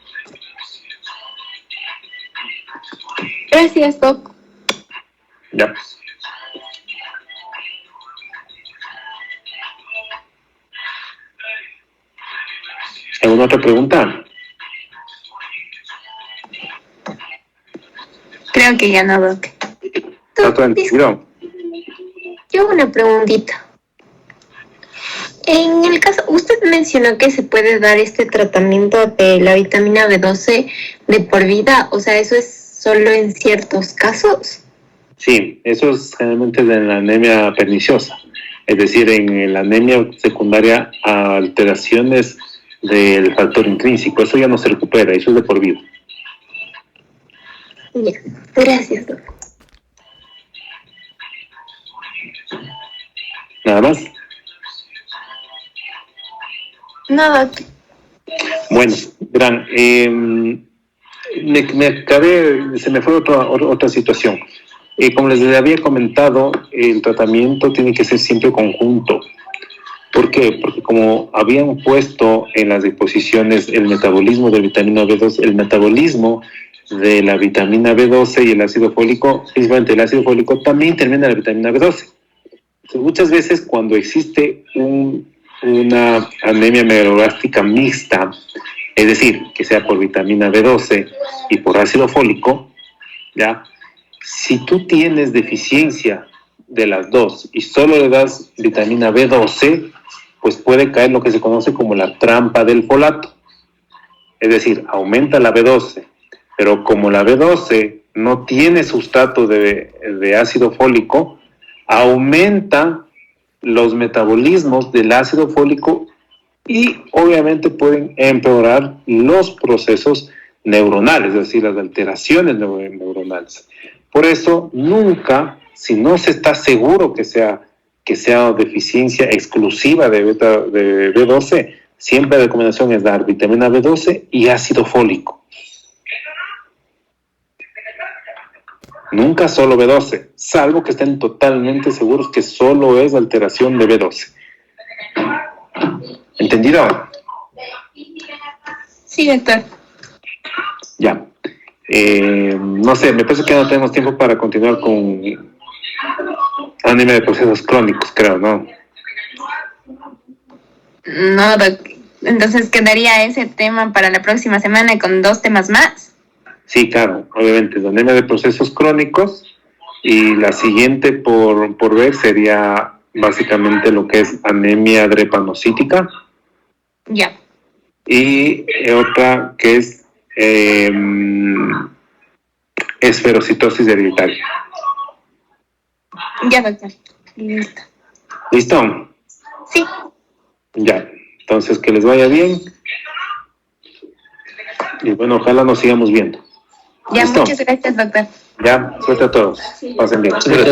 Gracias, Doc. Ya. ¿Alguna otra pregunta? Creo que ya no, Doc. ¿Está tranquilo? Yo una preguntita. En el caso, usted mencionó que se puede dar este tratamiento de la vitamina B12 de por vida, o sea, ¿eso es solo en ciertos casos? Sí, eso es generalmente de la anemia perniciosa, es decir, en la anemia secundaria a alteraciones del factor intrínseco. Eso ya no se recupera, eso es de por vida. Ya, gracias, doctor. Nada más. No, doctor. Bueno, Gran, se me fue otra situación. Como les había comentado, el tratamiento tiene que ser siempre conjunto. ¿Por qué? Porque como habían puesto en las disposiciones el metabolismo de vitamina B2, el metabolismo de la vitamina B12 y el ácido fólico, principalmente el ácido fólico, también interviene en la vitamina B12. Entonces, muchas veces cuando existe una anemia megaloblastica mixta, es decir, que sea por vitamina B12 y por ácido fólico, ¿ya? Si tú tienes deficiencia de las dos y solo le das vitamina B12, pues puede caer lo que se conoce como la trampa del folato. Es decir, aumenta la B12, pero como la B12 no tiene sustrato de ácido fólico, aumenta los metabolismos del ácido fólico y obviamente pueden empeorar los procesos neuronales, es decir, las alteraciones neuronales. Por eso, nunca, si no se está seguro que sea deficiencia exclusiva de B12, siempre la recomendación es dar vitamina B12 y ácido fólico. Nunca solo B12, salvo que estén totalmente seguros que solo es alteración de B12. ¿Entendido? Sí, doctor. Ya. No sé, me parece que no tenemos tiempo para continuar con anemia de procesos crónicos, creo, ¿no? No, doctor. Entonces quedaría ese tema para la próxima semana con 2 temas más. Sí, claro, obviamente, la anemia de procesos crónicos, y la siguiente por ver sería básicamente lo que es anemia drepanocítica. Ya. Y otra que es esferocitosis hereditaria. Ya, doctor. Listo. ¿Listo? Sí. Ya, entonces que les vaya bien. Y bueno, ojalá nos sigamos viendo. Ya, ¿Listo? muchas gracias, doctor. Ya, suerte a todos. Pasen bien.